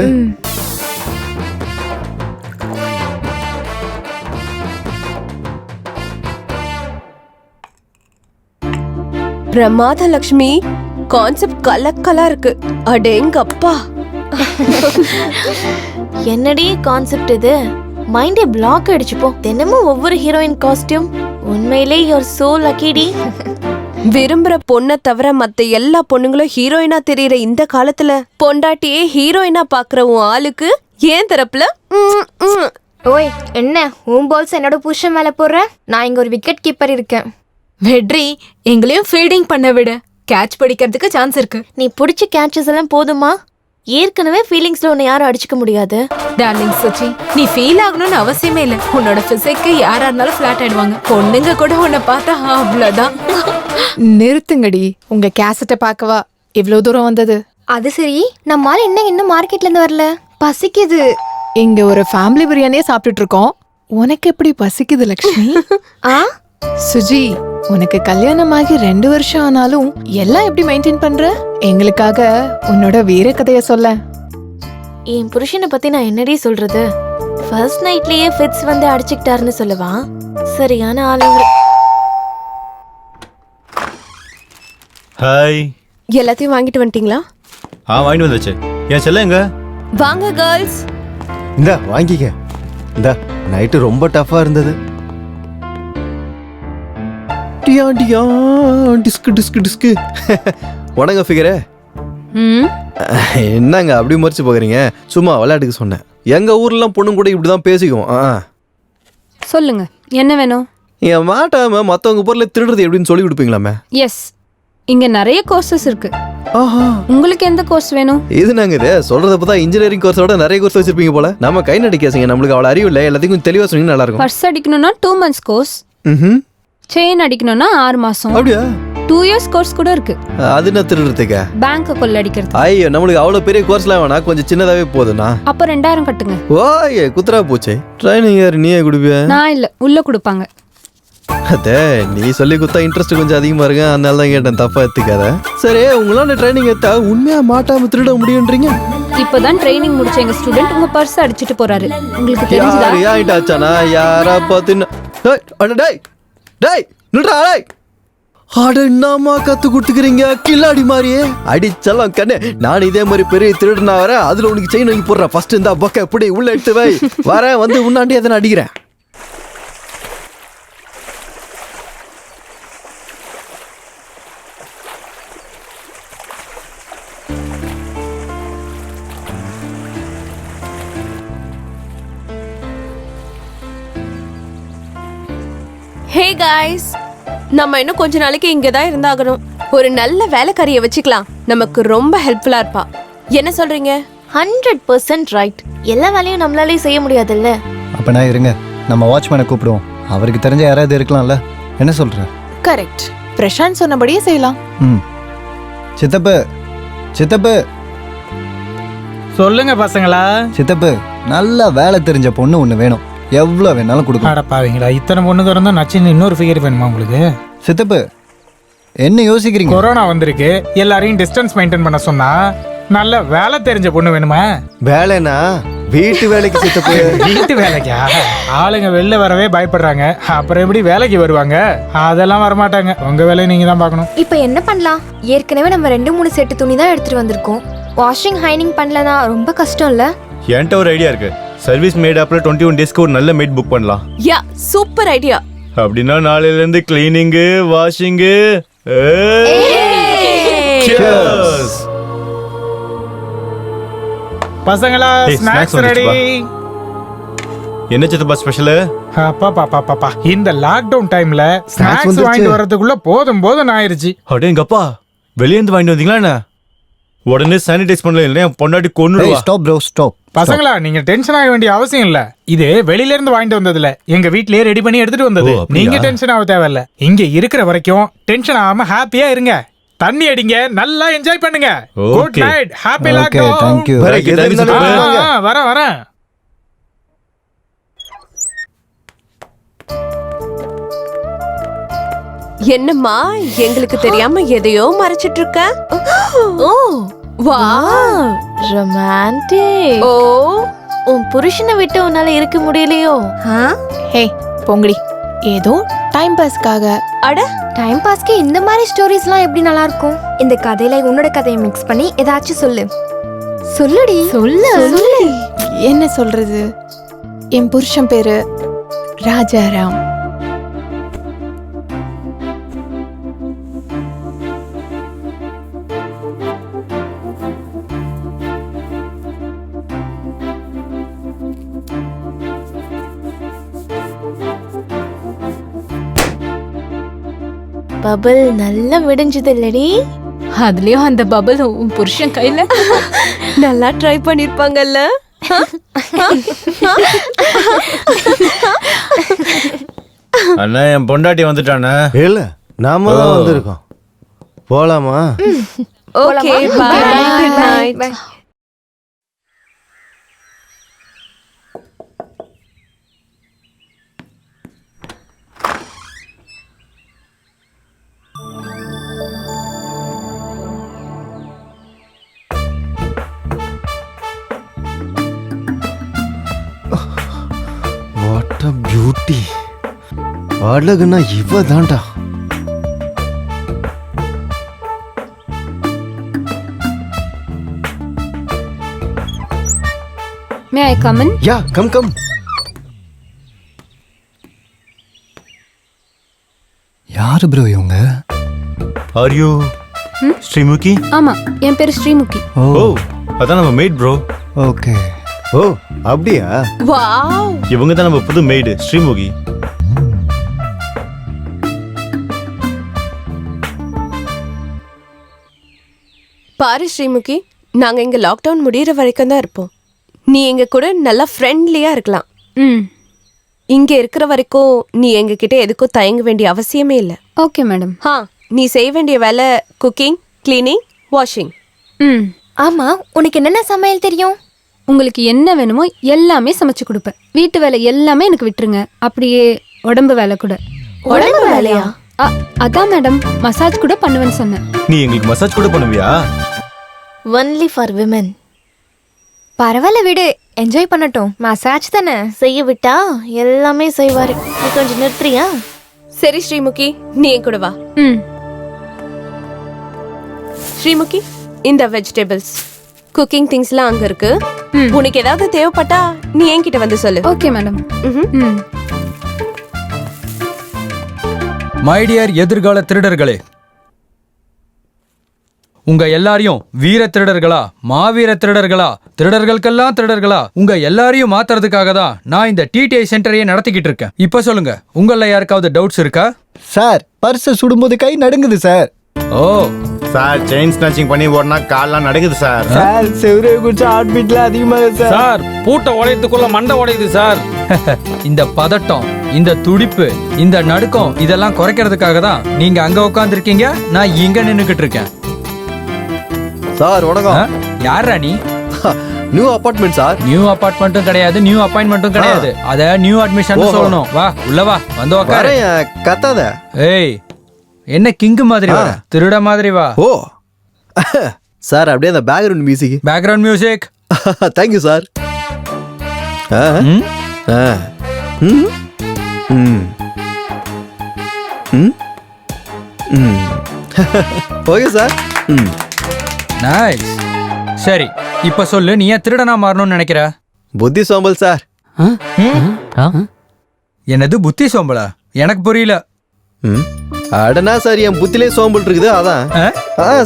பிரமாத லக்ஷ்மி, கான்செப்ட் கலக்கலா இருக்கு. அடேங்கப்பா. என்னடி கான்செப்ட் இது? மைண்டே பிளாக் அடிச்சுப்போ. தினமும் ஒவ்வொரு ஹீரோயின் காஸ்டியூம். உண்மையிலே யூர் சோ லக்கிடி. விரும்புற பொண்ணை தவிர மத்த எல்லா பொண்ணுங்களும் ஹீரோயினா தெரியற இந்த காலத்துல பொண்டாட்டியே ஹீரோயினா பாக்குற உன் ஆளுக்கு ஏன் தரப்புல ஓய் என்ன உன் பால்ஸ் என்னோட புருஷன் மேல போடுற? நான் இங்க ஒரு விக்கெட் கீப்பர் இருக்கேன். வெற்றி, எங்களையும் ஃபீல்டிங் பண்ண விடு. கேட்ச் பிடிக்கிறதுக்கு சான்ஸ் இருக்கு. நீ பிடிச்ச கேட்சஸ் எல்லாம் போதுமா? ஏற்கனவே ஃபீலிங்ஸ்ல உன்னை யாரும் அடிச்சுக்க முடியாது. டார்லிங் சச்சி, நீ ஃபீல் ஆகணும்னு அவசியமே இல்ல. உன்னோட பிசிக்கு யாரா இருந்தாலும் ஃபிளாட் ஆயிடுவாங்க. பொண்ணுங்க கூட உன்னை பார்த்தா அவ்வளவுதான். நிறுத்துங்கடி. உங்க கேசட்டை பார்க்கவா இவ்வளவு தூரம் வந்தது? அது சரி, நம்மால இன்னும் மார்க்கெட்ல இருந்து வரல. பசிக்குது. இங்க ஒரு ஃபேமிலி பிரியாணியே சாப்பிட்டுட்டு இருக்கோம். உனக்கு எப்படி பசிக்குது லக்ஷ்மி? ஆ சுஜி, உனக்கு கல்யாணமாகி 2 வருஷம் ஆனாலும் எல்லாம் எப்படி மெயின்டைன் பண்ற? எங்களுக்காக உன்னோட வீர கதைய சொல்ல. என் புருஷனை பத்தி நான் என்னடி சொல்றது? ஃபர்ஸ்ட் நைட்லயே ஃபிட்ஸ் வந்து அடிச்சுக்கிட்டாருன்னு சொல்லவா? சரியான ஆளுங்க. ஹாய். எல்லாத்தையும் வாங்கிட்டு வந்துட்டீங்களா? வாங்கிட்டு வந்தாச்சு. என் செல்ல எங்க? வாங்க கேர்ள்ஸ். இந்த வாங்கிக்க. இந்த நைட்டு ரொம்ப டஃபா இருந்தது. டியா டியா டிஸ்கு டிஸ்கு டிஸ்கு. உடங்க ஃபிகரே. என்னங்க அப்படி மறைச்சு போகிறீங்க? சும்மா விளையாட்டுக்கு சொன்னேன். எங்க ஊர்லாம் பொண்ணு கூட இப்படிதான் பேசிக்குவோம். சொல்லுங்க, என்ன வேணும்? என் மாட்டாம மத்தவங்க பொருளை திருடுறது எப்படின்னு சொல்லி கொடுப்பீங்களாமே? எஸ், இங்க நிறைய கோர்சஸ் இருக்கு. உங்களுக்கு எந்த கோர்ஸ் வேணும்? இது நாங்க இது சொல்றத பார்த்தா இன்ஜினியரிங் கோர்ஸோட நிறைய கோர்ஸ் வச்சிருப்பீங்க போல. நம்ம கை நடிக்காசீங்க, நம்மளுக்கு அவ்வளவு அறிவு இல்லை. எல்லாத்தையும் தெளிவா சொன்னீங்கன்னா நல்லா இருக்கும். பர்ஸ் அடிக்கணும்னா 2 months கோர்ஸ். செயின் அடிக்கணும்னா 6 மாசம். அப்படியா? 2 years கோர்ஸ் கூட இருக்கு. அது என்ன திருடுறதுக்கா? பேங்க் கொள்ள அடிக்கிறது. ஐயோ, நம்மளுக்கு அவ்வளவு பெரிய கோர்ஸ்லாம் வேணாம், கொஞ்சம் சின்னதாவே போதும்னா. அப்போ 2000 கட்டுங்க. ஓயே, குத்துரா போச்சு. ட்ரைனிங் யாரு நீயே குடுப்பியா? நான் இல்ல, உள்ள கொடுப்பாங்க. அதே நீ சொல்லி குத்தா இன்ட்ரெஸ்ட் கொஞ்சம் அதிகமா இருக்கு, அதனால தான் கேட்டேன், தப்பா எடுத்துக்காத. சரி, உங்களால ட்ரைனிங் எடுத்தா உண்மையா மாட்டாம திருட முடியும்ன்றீங்க? இப்பதான் ட்ரைனிங் முடிச்ச எங்க ஸ்டூடெண்ட் உங்க பர்ஸ் அடிச்சிட்டு போறாரு. உங்களுக்கு தெரிஞ்சதா? யாராச்சானா யாரா பார்த்து டேய் டேய் நில்றா டேய். அட என்னமா கத்து கொடுத்துக்கிறீங்க கில்லாடி மாதிரியே. அடிச்சலாம் கண்ணே. நான் இதே மாதிரி பெரிய திருடுனா வரேன், அதுல உனக்கு செயின் வாங்கி போடுறேன். ஃபர்ஸ்ட் இந்த பக்க எப்படி உள்ள எடுத்து வை. வரேன், வந்து உன்னாண்டி அதை அடிக்கிறேன். ஹே காய்ஸ், நம்ம இன்னும் கொஞ்ச நாளைக்கு இங்க தான் இருந்தாகணும். ஒரு நல்ல வேலைக்காரியை வச்சுக்கலாம், நமக்கு ரொம்ப ஹெல்ப்ஃபுல்லா இருப்பா. என்ன சொல்றீங்க? 100% ரைட். எல்லா வேலையும் நம்மளாலே செய்ய முடியாதுல்ல. அப்ப நான் இருங்க, நம்ம வாட்ச்மேனை கூப்பிடுவோம். அவருக்கு தெரிஞ்ச யாராவது இருக்கலாம்ல. என்ன சொல்ற? கரெக்ட். பிரசாந்த் சொன்னபடியே செய்யலாம். சித்தப்பு சித்தப்பு சொல்லுங்க பசங்களா. சித்தப்பு, நல்ல வேலை தெரிஞ்ச பொண்ணு ஒண்ணு வேணும். எவ்வளவு வேணாலும் கொடுக்கலாம். அடப்பாவீங்களா, இத்தனை பொண்ணுங்க இருந்தா நச்சின்னு இன்னொரு ஃபிகர் வேணுமா உங்களுக்கு? சித்தப்பு, என்ன யோசிக்கிறீங்க? கொரோனா வந்திருக்கு, எல்லாரையும் டிஸ்டன்ஸ் மெயின்டைன் பண்ண சொன்னா நல்ல வேலை தெரிஞ்ச பொண்ணு வேணுமா? வேலைனா வீட்டு வேலைக்கு சித்தப்பு. வீட்டு வேலைக்கா? ஆளுங்க வெளில வரவே பயப்படுறாங்க, அப்புறம் எப்படி வேலைக்கு வருவாங்க? அதெல்லாம் வரமாட்டாங்க. உங்க வேலையை நீங்க தான் பார்க்கணும். இப்போ என்ன பண்ணலாம்? ஏற்கனவே நம்ம 2-3 செட்டு துணி தான் எடுத்துட்டு வந்திருக்கோம். வாஷிங் ஹைனிங் பண்ணலனா ரொம்ப கஷ்டம் இல்ல? என்கிட்ட ஒரு ஐடியா இருக்கு. சர்வீஸ் மேட் ஆப்ல 21 டேஸ்க்கு ஒரு நல்ல மேட் புக் பண்ணலாம். யா, சூப்பர் ஐடியா. அப்படின்னா நாளையில இருந்து கிளீனிங், வாஷிங். பசங்களா, ஸ்நாக்ஸ் ரெடி. என்ன சித்தப்பா ஸ்பெஷல்? அப்பா, இந்த லாக்டவுன் டைம்ல ஸ்நாக்ஸ் வாங்கிட்டு வரதுக்குள்ள போதும் ஆயிருச்சு. அடேங்கப்பா, வெளிய இருந்து வாங்கிட்டு வந்தீங்களா என்ன? உடனே சானிடைஸ் பண்ணல, இல்லையா பொண்டாட்டி கொன்னுடுவா. Stop bro, stop. பசங்களா, நீங்க டென்ஷன் ஆக வேண்டிய அவசியம் இல்ல. இது வெளியில இருந்து வாங்கிட்டு வந்ததுல எங்க வீட்லயே ரெடி பண்ணி எடுத்துட்டு வந்தது. நீங்க டென்ஷன் ஆக தேவையில்ல. இங்க இருக்கிற வரைக்கும் டென்ஷன் ஆகாம ஹாப்பியா இருங்க. தண்ணி அடிங்க, நல்லா என்ஜாய் பண்ணுங்க. Good night, happy lockdown. Thank you. வரேன். என்னம்மா, எங்களுக்கு தெரியாம எதையோ மறைச்சிட்டு இருக்க? ஓ வா, ரொமான்டிக். ஓ, உன் புருஷனை விட்டு உன்னால இருக்க முடியலையோ? ஹே பொங்கடி, ஏதோ டைம் பாஸ்க்காக. அட, டைம் பாஸ்க்கு இந்த மாதிரி ஸ்டோரிஸ்லாம் எப்படி நல்லா இருக்கும்? இந்த கதையில உன்னோட கதையை மிக்ஸ் பண்ணி ஏதாச்சும் சொல்லுடி. என்ன சொல்றது? என் புருஷன் பேரு ராஜாராம். பபிள் நல்லா விடிஞ்சது இல்லடி? அதுலயும் அந்த பபிள் உன் புருஷன் கையில நல்லா ட்ரை பண்ணிருப்பாங்கல்ல. அண்ணா என் பொண்டாட்டி வந்துட்டானே. இல்ல நாம தான் வந்திருக்கோம். போலாமா? Okay bye. Good night. What a beauty. அழகுனா இவ தான்டா. May I come in? Yeah come come. யாரு ப்ரோ இவங்க? Are you Sreemukhi? ஆமா, என் பேரு ஸ்ரீமுகி. ஓ அதான் நம்ம மேட் ப்ரோ. ஓகே. ஓ அப்படியா? வாவ். இவங்க தான் நம்ம புது மேடு ஸ்ரீமுகி. பாரு ஸ்ரீமுகி, நாங்க இங்க லாக்டவுன் முடியற வரைக்கும் தான் இருப்போம். நீ எங்க கூட நல்லா ஃப்ரெண்ட்லியா இருக்கலாம். இங்க இருக்கிற வரைக்கும் நீ எங்க கிட்ட எதுக்கும் தயங்க வேண்டிய அவசியமே இல்லை. Okay madam. நீ செய்ய வேண்டிய வேலை குக்கிங், கிளீனிங், வாஷிங். ஆமா, உனக்கு என்னென்ன சமையல் தெரியும்? உங்களுக்கு என்ன வேணுமோ எல்லாமே சமைச்சு கொடுப்பேன். வீட்டு வேலை எல்லாமே எனக்கு விட்டுருங்க. அப்படியே உடம்பு வேலை கூட. உடம்பு வேலையா? அதான் மேடம், மசாஜ் கூட பண்ணுவேன்னு சொன்னேன். நீ எங்களுக்கு மசாஜ் கூட பண்ணுவியா? Only for women. பரவாயில்ல விடு, என்ஜாய் பண்ணட்டும். மசாஜ் தானே. செய்ய விட்டா எல்லாமே செய்வாரு. நீ கொஞ்சம் நிறுத்துறியா? சரி ஸ்ரீமுகி, நீ என் கூட வா. ஸ்ரீமுகி, இந்த வெஜிடபிள்ஸ் குக்கிங் திங்ஸ்லாம் அங்க இருக்கு. உனக்கு ஏதாவது தேவைப்பட்டா நீ என்கிட்ட வந்து சொல்லு. Okay madam. மை டியர் எதிர்கால திருடர்களே, உங்க எல்லாரையும் வீர திருடர்களா, மாவீர திருடர்களா, திருடர்களுக்கெல்லாம் திருடர்களா, உங்க எல்லாரையும் மாத்துறதுக்காக தான் நான் இந்த டிடிஐ சென்டரையே நடத்திக்கிட்டு இருக்கேன். இப்ப சொல்லுங்க, உங்கள யாருக்காவது டவுட்ஸ் இருக்கா? சார், பர்ஸ் சுடும்போது கை நடுங்குது சார். ஓ சார், செயின் ஸ்நாச்சிங் பண்ணி ஓடனா கால்லாம் நடுங்குது சார். சார், செவரே குடிச்சா ஹார்ட் பீட்ல அதிகமாக சார். சார், பூட்டை உடையத்துக்குள்ள மண்டை உடையுது சார். இந்த பதட்டம், இந்த துடிப்பு, இந்த நடுக்கம் இதெல்லாம் குறைக்கிறதுக்காக தான் நீங்க அங்க உட்கார்ந்துருக்கீங்க, நான் இங்க நின்னுக்கிட்டு இருக்கேன். சார் வணக்கம். யாரா நீ? New apartment sir. நியூ அபார்ட்மெண்ட்டும் கிடையாது, நியூ அப்பாயின்மெண்ட்டும் கிடையாது. அத நியூ அட்மிஷன் சொல்லணும். வா உள்ள வா, வந்து உட்காரு. கத்தாத. ஏய், என்ன கிங்கு மாதிரி வர, திருட மாதிரி வா. ஓ சார், அப்படியே அந்த background music. Background music. Thank you sir. Okay sir. Nice. சரி, இப்ப சொல்லு, நீ ஏன் திருடனா மாறணும்னு நினைக்கிற? புத்தி சோம்பல் சார். என்னது புத்தி சோம்பலா? எனக்கு புரியல. அடனா சார், என் புத்திலே சோம்பல் இருக்குது. அதான்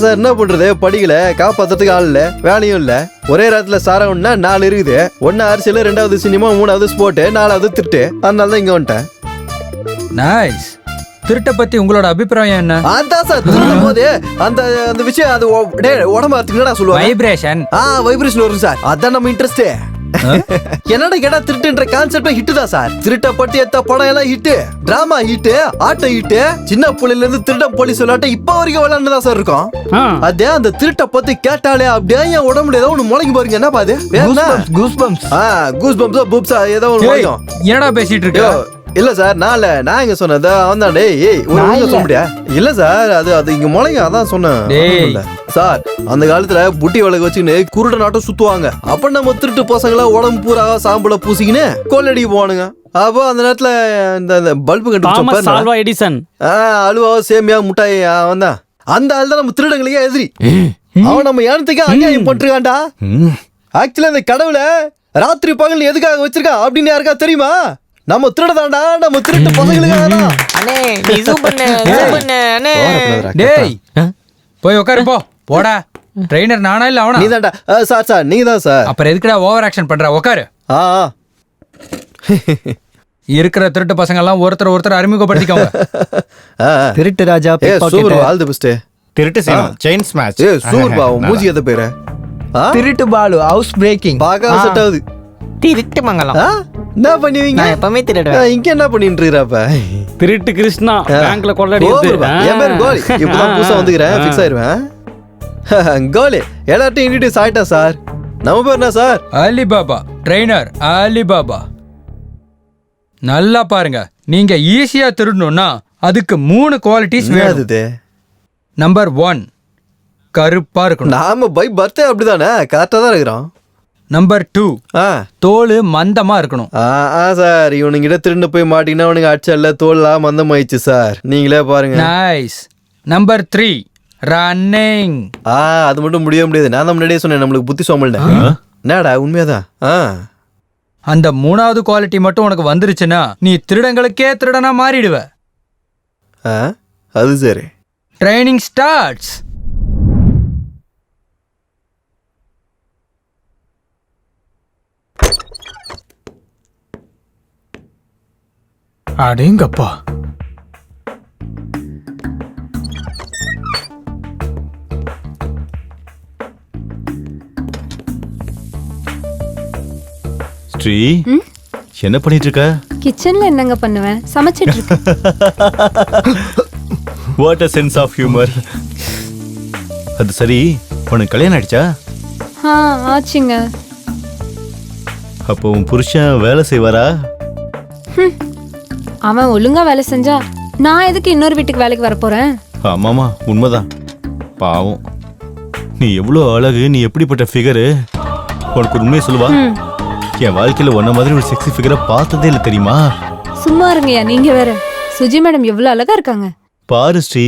சார், என்ன பண்றது, படிக்கல, காப்பாத்துறதுக்கு ஆள் இல்ல, வேலையும் இல்ல. ஒரே நேரத்துல சாரம்னா 4 இருக்குது. 1 அரசியல், 2வது சினிமா, 3வது ஸ்போர்ட், 4வது திருட்டு. அதனால தான் இங்க வந்துட்டேன். நைஸ். திருட்ட பத்தி உங்களோட அபிப்பிராயம் என்ன? அதான் சார், திருடும் போது அந்த அந்த விஷயம் அது உடம்பு என்னடா சொல்லுவாங்க? வைப்ரேஷன். வைப்ரேஷன் வரும் சார். அதான் நம்ம இன்ட்ரெஸ்ட். என்னடா கேட்டா திருட்டுன்ற கான்செப்ட் ஹிட் தான் சார். திருட்ட பட்டி எத்த படம் எல்லாம் hit, drama hit, auto hit. சின்ன புள்ளையில இருந்து திருட்ட போலீஸ் விளையாட்ட இப்ப வரைக்கும் விளையாண்டுதான் சார் இருக்கும். அதே அந்த திருட்ட பத்தி கேட்டாலே அப்படியே என் உடம்புல ஏதோ ஒண்ணு முளைக்கு பாருங்க. என்ன பாது? கூஸ் பம்ப்ஸ் பூப்ஸா ஏதோ ஒண்ணு முளைக்கும். என்னடா பேசிட்டு இருக்க? இல்ல சார், நான் எங்க சொன்னது அவன் டேய். ஏய், சொல்ல முடியா? இல்ல சார், அது இங்க முளைங்க, அதான் சொன்னேன் சார். அந்த காலத்துல புட்டி விளக்கு வச்சுன்னு குருட நாட்டம் சுத்துவாங்க. அப்ப நம்ம திருட்டு பசங்களா உடம்பு பூரா சாம்பல பூசிக்கின்னு கொள்ளடிக்கு போவானுங்க. அப்போ அந்த நேரத்துல இந்த பல்பு கண்டுபிடிச்ச எடிசன், அலுவா, சேமியா, முட்டாய், அவன் தான். அந்த ஆள் தான் நம்ம திருடங்களுக்கே எதிரி. அவன் நம்ம ஏனத்துக்கே அநியாயம் பண்றான்டா. ஆக்சுவலா அந்த கடவுளை ராத்திரி பகல் எதுக்காக வச்சிருக்கா அப்படின்னு யாருக்கா தெரியுமா? நம்ம திருடதாண்டா, நம்ம திருட்டு பசங்களுக்காக தான். அண்ணே நீ சூப்பர்ண்ணே சூப்பர்ண்ணே அண்ணே. டேய் போய் உட்காரு போ. போடா. ட்ரெயினர் நானா இல்ல அவனா? நீதான்டா. சார் நீங்க தான் சார். அப்புறம் எதுக்குடா ஓவர் ஆக்ஷன் பண்ற? உட்காரு. இருக்கிற திருட்டு பசங்க எல்லாம் ஒருத்தர் அறிமுகப்படுத்திக்கோங்க. திருட்டு ராஜா, சூப்பர், ஆல் தி பெஸ்ட். திருட்டு சீனம், செயின் ஸ்மாஷ். சூப்பர் பா, மூஞ்சி எத பேரு? திருட்டு பாலு, ஹவுஸ் பிரேக்கிங். பாக்க செட் ஆகுது. திருட்டு மங்கலம். என்ன பண்ணுவீங்க? நான் எப்பவுமே திருடுவேன். இங்க என்ன பண்ணிட்டு இருக்கறப்ப? திருட்டு கிருஷ்ணா பேங்க்ல கொள்ளடிச்சு. என் பேர் கோலி. இப்பதான் புதுசா வந்துக்கிறேன், ஃபிக்ஸ் ஆயிருவேன். கோலி எல்லார்ட்டையும் இன்ட்ரோடியூஸ் ஆயிட்டா சார். நம்ம பேர் என்ன சார்? அலிபாபா. Trainer Alibaba. நல்லா பாருங்க, நீங்க ஈஸியா திருடணும்னா அதுக்கு 3 குவாலிட்டிஸ் வேணும். நம்பர் 1 கருப்பா இருக்கணும். நாம பை பர்த்டே அப்படிதானே, கரெக்டா தான் இருக்கிறோம். நம்பர் 2 தோல் மந்தமா இருக்கணும். சார் இவனுங்கிட்ட திருண்டு போய் மாட்டீங்கன்னா அவனுக்கு அடிச்சல்ல தோல்லாம் மந்தமாயிடுச்சு சார், நீங்களே பாருங்க. நைஸ். Number 3 running. அது மட்டும் முடியாது. நான் தான் முன்னாடியே சொன்னேன் நம்மளுக்கு புத்தி சோமல்னு. என்னடா உண்மையாதான். அந்த 3வது குவாலிட்டி மட்டும் உனக்கு வந்துருச்சுன்னா நீ திருடங்களுக்கே திருடனா மாறிடுவ. அது சரி. Training starts. அடேங்கப்பா. ஸ்ரீ என்ன பண்ணிட்டு இருக்க? கிச்சன்ல என்னங்க பண்ணுவேன், சமைச்சிட்டு இருக்கேன். What a sense of humor. அது சரி, உனக்கு கல்யாணம் ஆயிடுச்சா? ஆச்சுங்க. அப்போ உன் புருஷன் வேலை செய்வாரா? அவன் ஒழுங்கா வேலை செஞ்சா நான் எதுக்கு இன்னொரு வீட்டுக்கு வேலைக்கு வர போறேன்? ஆமாமா உண்மைதான். பாவம், நீ எவ்வளோ அழகு, நீ எப்படிப்பட்ட ஃபிகரு. உனக்கு உண்மையை சொல்லுவா, என் வாழ்க்கையில ஒன்ன மாதிரி ஒரு செக்ஸி ஃபிகரை பார்த்ததே இல்லை தெரியுமா? சும்மா இருங்கய்யா, நீங்க வேற. சுஜி மேடம் எவ்வளவு அழகா இருக்காங்க பாரு ஸ்ரீ.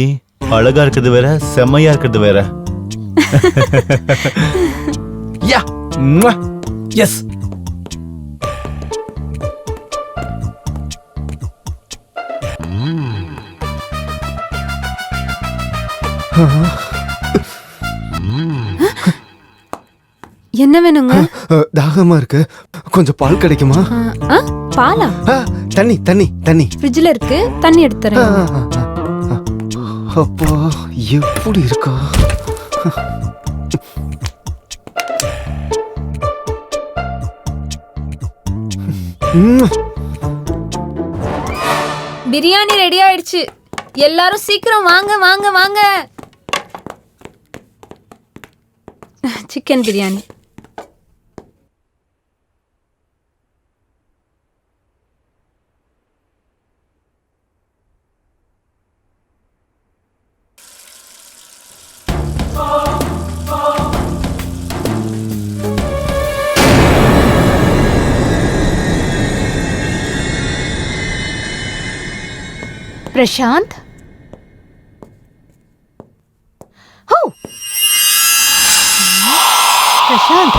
அழகா இருக்கிறது வேற, செம்மையா இருக்கிறது வேற. யா எஸ். என்ன வேணுங்க? தாகமா இருக்கு, கொஞ்சம் பால் கிடைக்குமா? பாலா? தண்ணி தண்ணி தண்ணி ஃப்ரிட்ஜ்ல இருக்கு, தண்ணி எடுத்துறேன். அப்பா எப்படி இருக்கா? பிரியாணி ரெடி ஆயிடுச்சு, எல்லாரும் சீக்கிரம் வாங்க வாங்க வாங்க. Chicken biryani. Prashanth, Prashanth,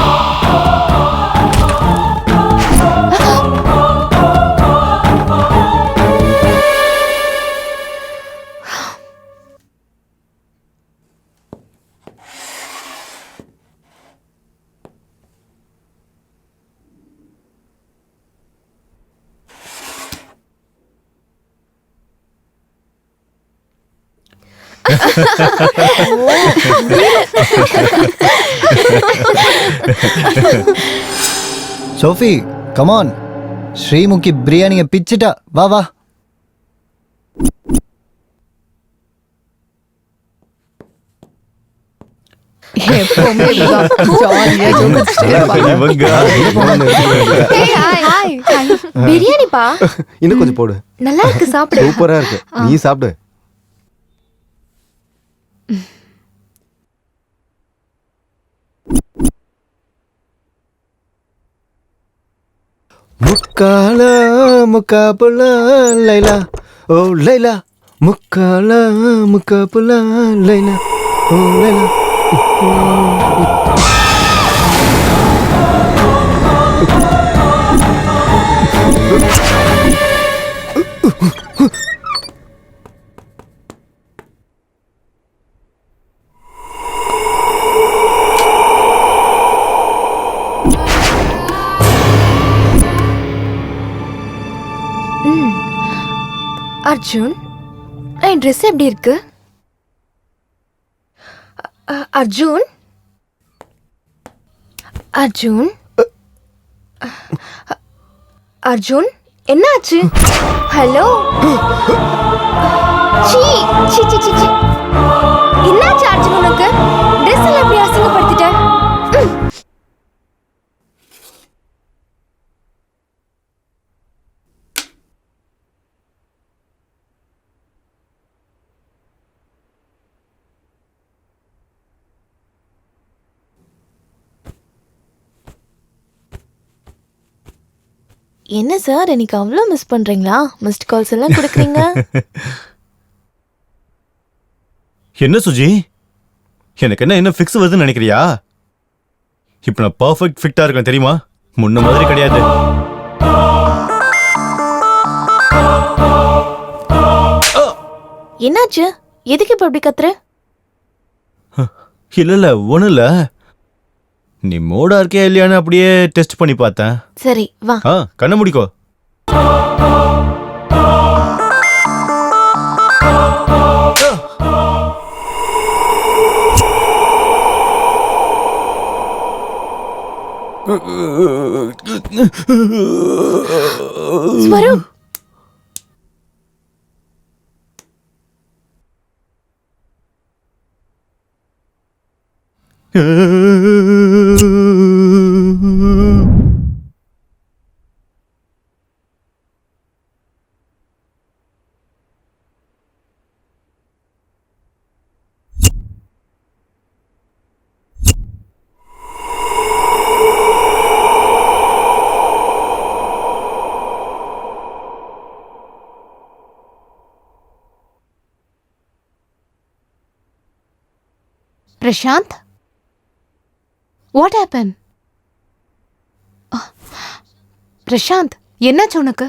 Sophie come on, Sreemukhi பிரியாணியை பிச்சிட்டா. வா வா. பிரியாணிப்பா இன்னும் கொஞ்சம் போடு. நல்லா இருக்கு, சாப்பிடு. சூப்பரா இருக்கு, நீ சாப்பிடு. முக்கால முக்காபுல லைலா, ஓ லைலா, முக்கால முக்காபுல லைலா, ஓ லைலா. அர்ஜுன் என் ட்ரெஸ் எப்படி இருக்கு? அர்ஜுன் அர்ஜுன் அர்ஜுன் என்னாச்சு? ஹலோ சீ சீ சீ சீ என்னாச்சு அர்ஜுன் உனக்கு? ட்ரெஸ் எல்லாம் எப்படி அசிங்கப்படுத்திட்ட? என்ன சார் எனக்கு அவ்வளோ மிஸ் பண்றீங்களா? மிஸ்ட் கால்ஸ் எல்லாம் கொடுக்குறீங்க. என்ன சுஜி, எனக்கு என்ன ஃபிக்ஸ் வருதுன்னு நினைக்கிறியா? இப்போ நான் பர்ஃபெக்ட் ஃபிட்டா இருக்கேன் தெரியுமா? முன்ன மாதிரி கிடையாது. என்னாச்சு? எதுக்கு இப்ப அப்படி கத்துற? இல்ல ஒண்ணும் இல்ல, நீ மோடா இருக்கியா இல்லையான்னு அப்படியே டெஸ்ட் பண்ணி பார்த்தேன். சரி வா. கண்ண முடிக்கோ. Swaroop, Prashanth, what happen? பிரசாந்த், என்னாச்சு உனக்கு?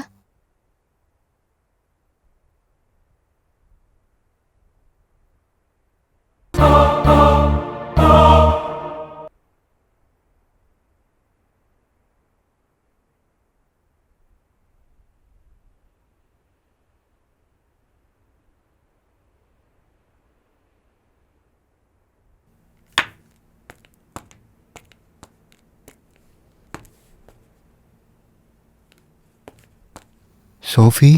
சோஃபி,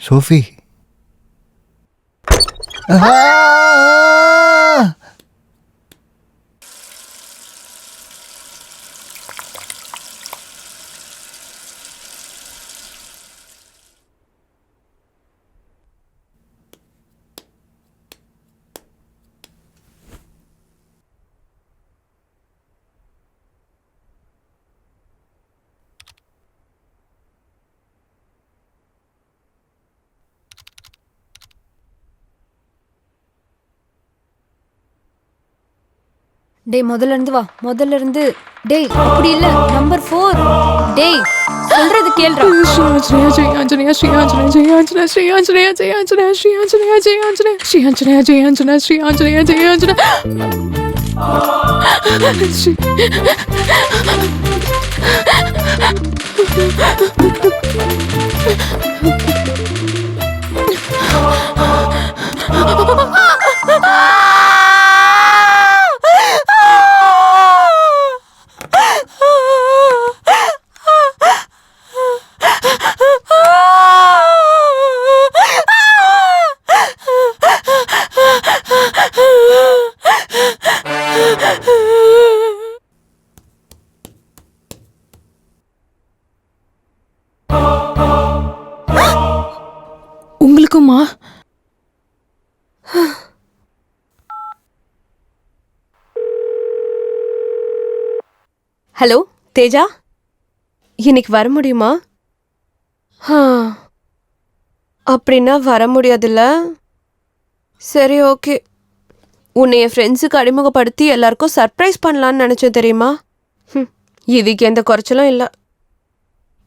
சோஃபி, டேய் முதல்ல இருந்து வா, முதல்ல இருந்து. டேய் அப்படி இல்ல, நம்பர் 4. டேய் சொல்றது கேளுடா. உங்களுக்குமா? ஹலோ தேஜா, இன்னைக்கு வர முடியுமா? அப்படின்னா வர முடியாதுல்ல. சரி ஓகே. உன்னை என் ஃப்ரெண்ட்ஸுக்கு அறிமுகப்படுத்தி எல்லாருக்கும் சர்ப்ரைஸ் பண்ணலான்னு நினச்சேன் தெரியுமா? இதுக்கு எந்த குறைச்சலும் இல்லை.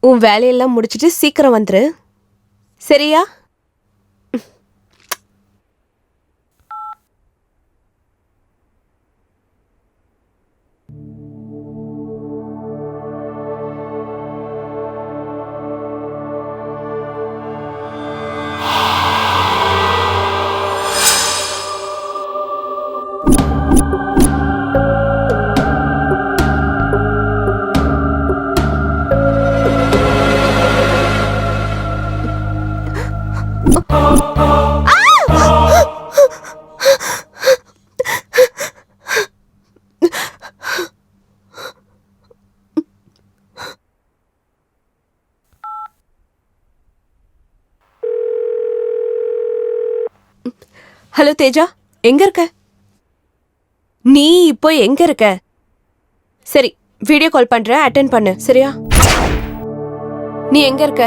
உன் வேலையெல்லாம் முடிச்சிட்டு சீக்கிரம் வந்துரு சரியா? ஹலோ தேஜா, எங்க இருக்க? நீ இப்போ எங்க இருக்க? சரி, வீடியோ கால் பண்றேன், அட்டெண்ட் பண்ணு சரியா? நீ எங்க இருக்க?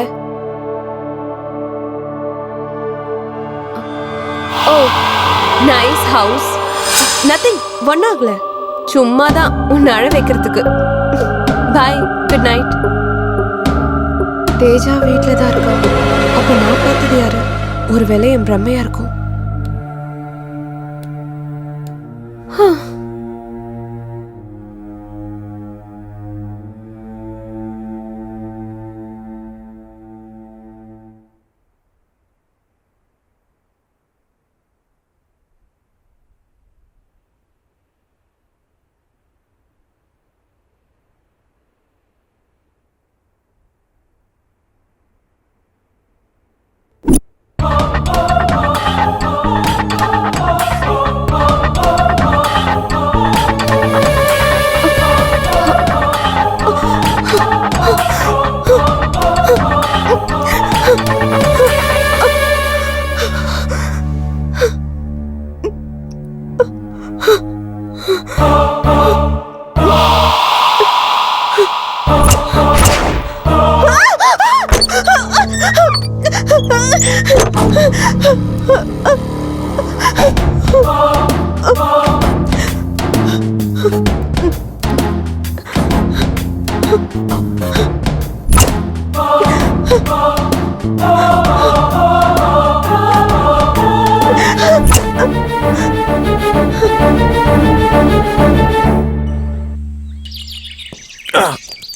ஓ, நைஸ் ஹவுஸ். நத்திங், ஒன்னாகல. சும்மா தான் உன்னை அழ வைக்கிறதுக்கு. பாய், குட் நைட். தேஜா வீட்டில் தான் இருக்கா. அப்ப நான் பார்த்தது யாரு? ஒருவேளை என் பிரம்மையா இருக்கும்.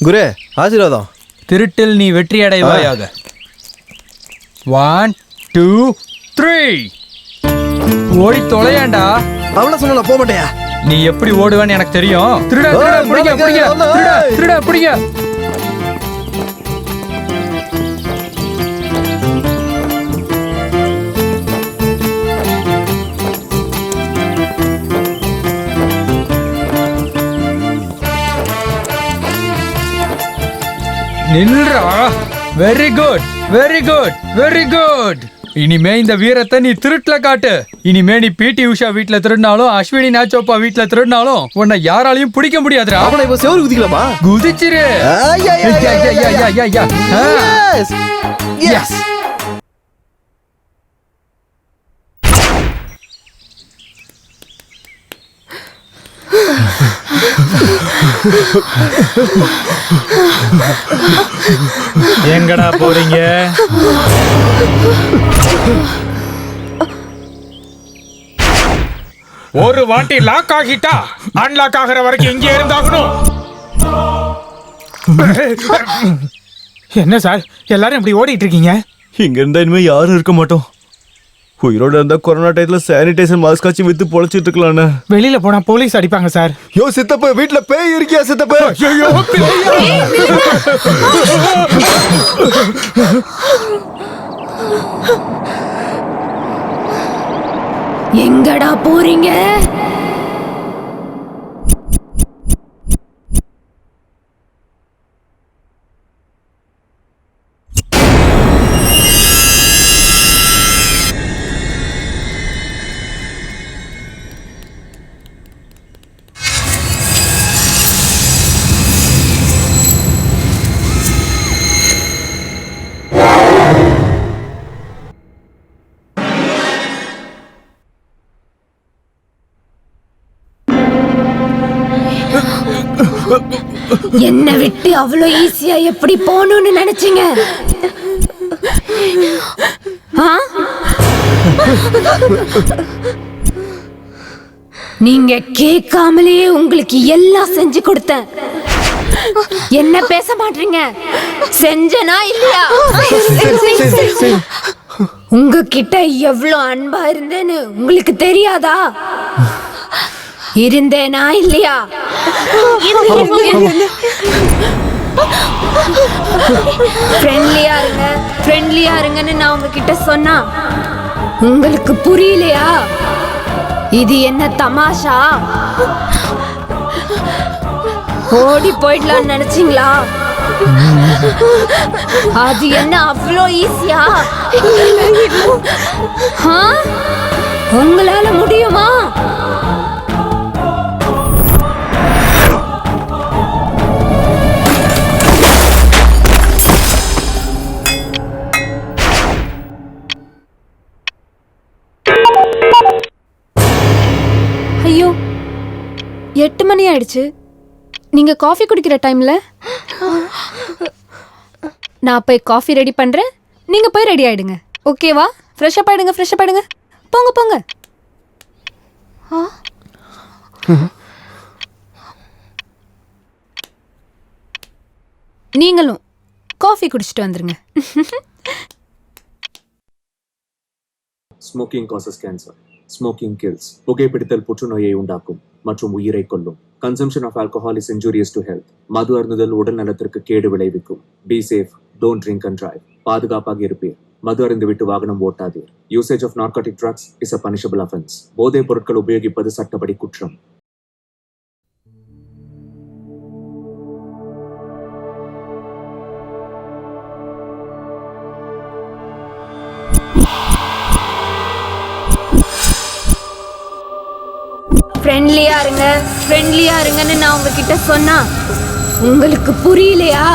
குரு ஆசீர்வாதம். திருட்டில் நீ வெற்றி அடைவாயாக. 1 2 3 ஓடி தொலையாண்டா. அவள சொன்னா போக மாட்டேயா? நீ எப்படி ஓடுவேன்னு எனக்கு தெரியும். திருடா திருடா பிடிங்க பிடிங்க திருடா திருடா பிடிங்க. நில்றா. Very good very good very good. இனிமே இந்த வீரத்தை நீ திருட்டுல காட்டு. இனிமே நீ பிடி உஷா வீட்ல திருடினாலும் அஸ்வினி நாச்சோப்பா வீட்ல திருடினாலும் உன்னை யாராலையும் பிடிக்க முடியாதுடா. அவனை இப்ப செவரு குதிக்கலாமா? குதிச்சிரு. எஸ். எங்கடா போறீங்க? ஒரு வாட்டி லாக் ஆகிட்டா அன்லாக் ஆகிற வரைக்கும் இங்கே இருந்தாகணும். என்ன சார் எல்லாரும் இப்படி ஓடிட்டு இருக்கீங்க? இங்க இருந்தா இனிமே யாரும் இருக்க மாட்டோம். உயிரோட இருந்தா கொரோனா டைத்துல சானிடைசர் மாஸ்க் ஆச்சு வித்து பொழைச்சிட்டு இருக்கலாம்னு. வெளியில போனா போலீஸ் அடிப்பாங்க சார். யோ சித்தப்ப வீட்ல பேய் இருக்கியா சித்தப்ப? எங்கடா போறீங்க? என்ன விட்டு அவ்வளோ ஈஸியா எப்படி போகணும்னு நினைச்சீங்க? ஆ? நீங்க கேட்காமலேயே உங்களுக்கு எல்லாம் செஞ்சு கொடுத்தேன். என்ன பேச மாட்டீங்க? செஞ்சனா இல்லையா? உங்ககிட்ட எவ்வளவு அன்பா இருந்தேன்னு உங்களுக்கு தெரியாதா? இருந்தேனா இல்லையா? ஃப்ரெண்ட்லியா இருங்கன்னு நான் உங்ககிட்ட சொன்னா உங்களுக்கு புரியலையா? இது என்ன தமாஷா? ஓடி போயிடலாம்னு நினைச்சீங்களா? அது என்ன அவ்வளோ ஈஸியா? உங்களால முடியுமா? ஐயோ 8 மணி ஆயிடுச்சு. நீங்க காஃபி குடிக்கிற டைம்ல நான் போய் காஃபி ரெடி பண்றேன். நீங்க போய் ரெடி ஆயிடுங்க. ஓகேவா? ஃப்ரெஷ் அப் ஆயிடுங்க. போங்க. நீங்களும் காஃபி குடிச்சிட்டு வந்துருங்க. Smoking causes cancer. Smoking kills. புகைப்பிடித்தல் புற்றுநோயை உண்டாக்கும் மற்றும் உயிரை கொல்லும். Consumption of alcohol is injurious to health. மது அருந்துதல் உடல் நலத்திற்கு கேடு விளைவிக்கும். Be safe. Don't drink and drive. பாதுகாப்பாக இருப்பீர். மது அருந்துவிட்டு வாகனம் ஓட்டாதீர். Usage of narcotic drugs is a punishable offense. போதைப் பொருட்கள் உபயோகிப்பது சட்டப்படி குற்றம். ஃப்ரெண்ட்லியா இருங்கன்னு நான் உங்ககிட்ட சொன்னா உங்களுக்கு புரியலையா?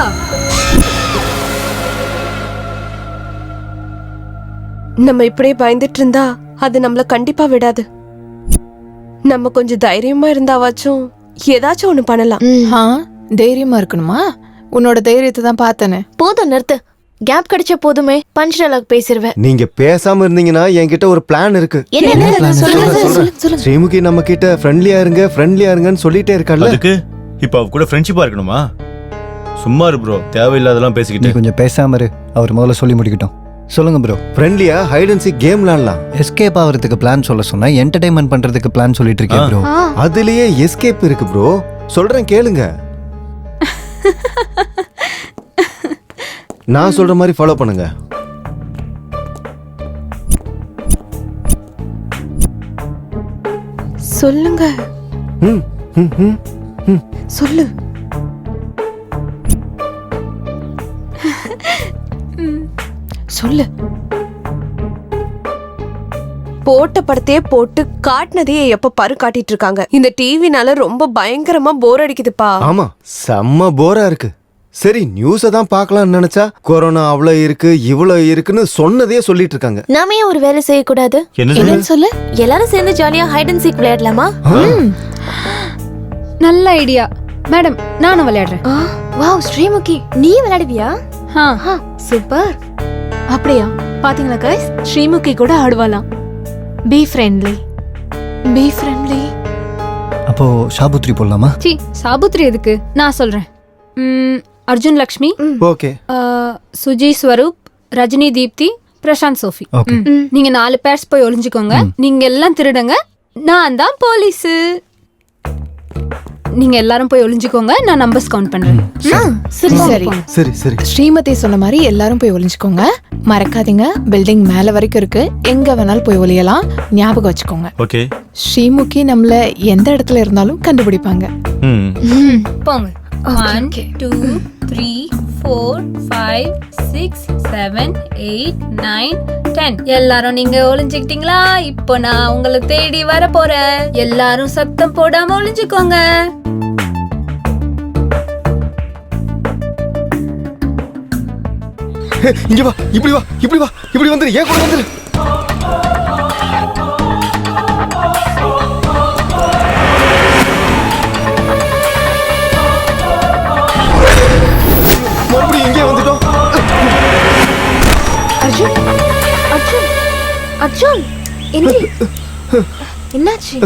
நம்ம இப்படியே பயந்துட்டு இருந்தா அது நம்மள கண்டிப்பா விடாது. நம்ம கொஞ்சம் தைரியமா இருந்தாவாச்சும் ஏதாச்சும் ஒண்ணு பண்ணலாம். தைரியமா இருக்கணுமா? உன்னோட தைரியத்தை தான் பார்த்தனே. போதும் நிறுத்து. கேப் கிடைச்ச போதுமே பஞ்ச் டயலாக் பேசிடுவேன். நீங்க பேசாம இருந்தீங்கன்னா என்கிட்ட ஒரு பிளான் இருக்கு. சொல்லுங்க. ஸ்ரீமுகி நம்ம கிட்ட ஃப்ரெண்ட்லியா இருங்கன்னு சொல்லிட்டே இருக்கால. அதுக்கு இப்ப அவ கூட ஃப்ரெண்ட்ஷிப்பா இருக்கணுமா? சும்மா இரு ப்ரோ, தேவையில்லாதெல்லாம் பேசிக்கிட்டு. கொஞ்சம் பேசாம இரு, அவர் முதல்ல சொல்லி முடிக்கட்டும். சொல்லுங்க ப்ரோ. ஃப்ரெண்ட்லியா ஹைட் அண்ட் சீக் கேம் விளையாடலாம். எஸ்கேப் ஆகிறதுக்கு பிளான் சொல்ல சொன்னா என்டர்டைன்மெண்ட் பண்றதுக்கு பிளான் சொல்லிட்டு இருக்கேன் ப்ரோ. அதுலயே எஸ்கேப் இருக்கு ப்ரோ. சொல்றேன் கேளுங்க. நான் சொல்ற மாதிரி ஃபாலோ பண்ணுங்க. சொல்லுங்க. சொல்லு. சொல்லு. போட்ட படத்தையே போட்டு காட்டினதையே எப்ப பரு காட்டிட்டு இருக்காங்க. இந்த டிவினால ரொம்ப பயங்கரமா போர் அடிக்குதுப்பா. ஆமா, செம்ம போரா இருக்கு. சரி, நியூஸை தான் பார்க்கலாம்னு நினைச்சா கொரோனா அவ்வளவு இருக்கு இவ்வளவு இருக்குன்னு சொன்னதே சொல்லிட்டு இருக்காங்க. நாம ஏன் ஒரு வேலை செய்யக்கூடாது? என்னன்னு சொல்லு. எல்லாரும் சேர்ந்து ஜாலியா ஹைட் அண்ட் சீக் விளையாடலாமா? நல்ல ஐடியா மேடம். நானும் விளையாடுறேன். வாவ் ஸ்ரீமுகி, நீ விளையாடுவியா? சூப்பர். அப்படியா? பாத்தீங்களா கைஸ், ஸ்ரீமுகி கூட ஆடுவாளாம். Be friendly. அப்போ சாபுத்ரி போடலாமா? சி, சாபுத்ரி எதுக்கு? நான் சொல்றேன். Arjun Lakshmi, okay, Suji Swaroop, Rajini Deepti, Prashanth Sophie. நீங்க 4 பேர்ஸ் போய் ஒளிஞ்சுக்கோங்க. நீங்க எல்லாம் திருடுங்க. நான் தான் போலீஸ். நீங்க எல்லாரும் போய் ஒளிஞ்சுக்கோங்க. நான் நம்பர்ஸ் கவுண்ட் பண்றேன். சரி. ஸ்ரீமதி சொன்ன மாதிரி எல்லாரும் போய் ஒளிஞ்சுக்கோங்க. மறக்காதீங்க, பில்டிங் மேல வரைக்கும் இருக்கு. எங்க வேணாலும் போய் ஒளியலாம். ஞாபகம் வச்சுக்கோங்க. ஓகே. ஸ்ரீமுகி நம்மள எந்த இடத்துல இருந்தாலும் கண்டுபிடிப்பாங்க. போங்க. 1 2 3 4 5 6 7 8 9 10. எல்லாரும் நீங்க ஒளிஞ்சுக்கிட்டீங்களா? இப்போ நான் உங்களை தேடி வர போறேன். எல்லாரும் சத்தம் போடாம ஒளிஞ்சுக்கோங்க. இங்க வா, இப்படி வந்துரு. ஏன் கூட வந்துரு. என்னாச்சு?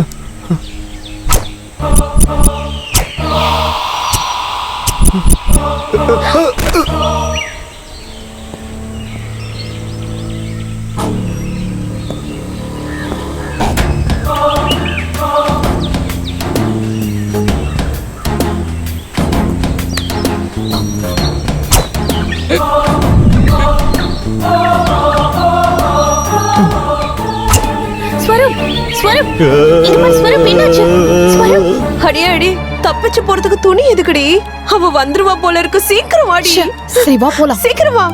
அடி தப்பிச்சு போறதுக்கு துணி எதுக்குடி? அவ வந்துருவா போல இருக்கு. சீக்கிரம் வாடி. சரி வா போலாம். சீக்கிரம் வா.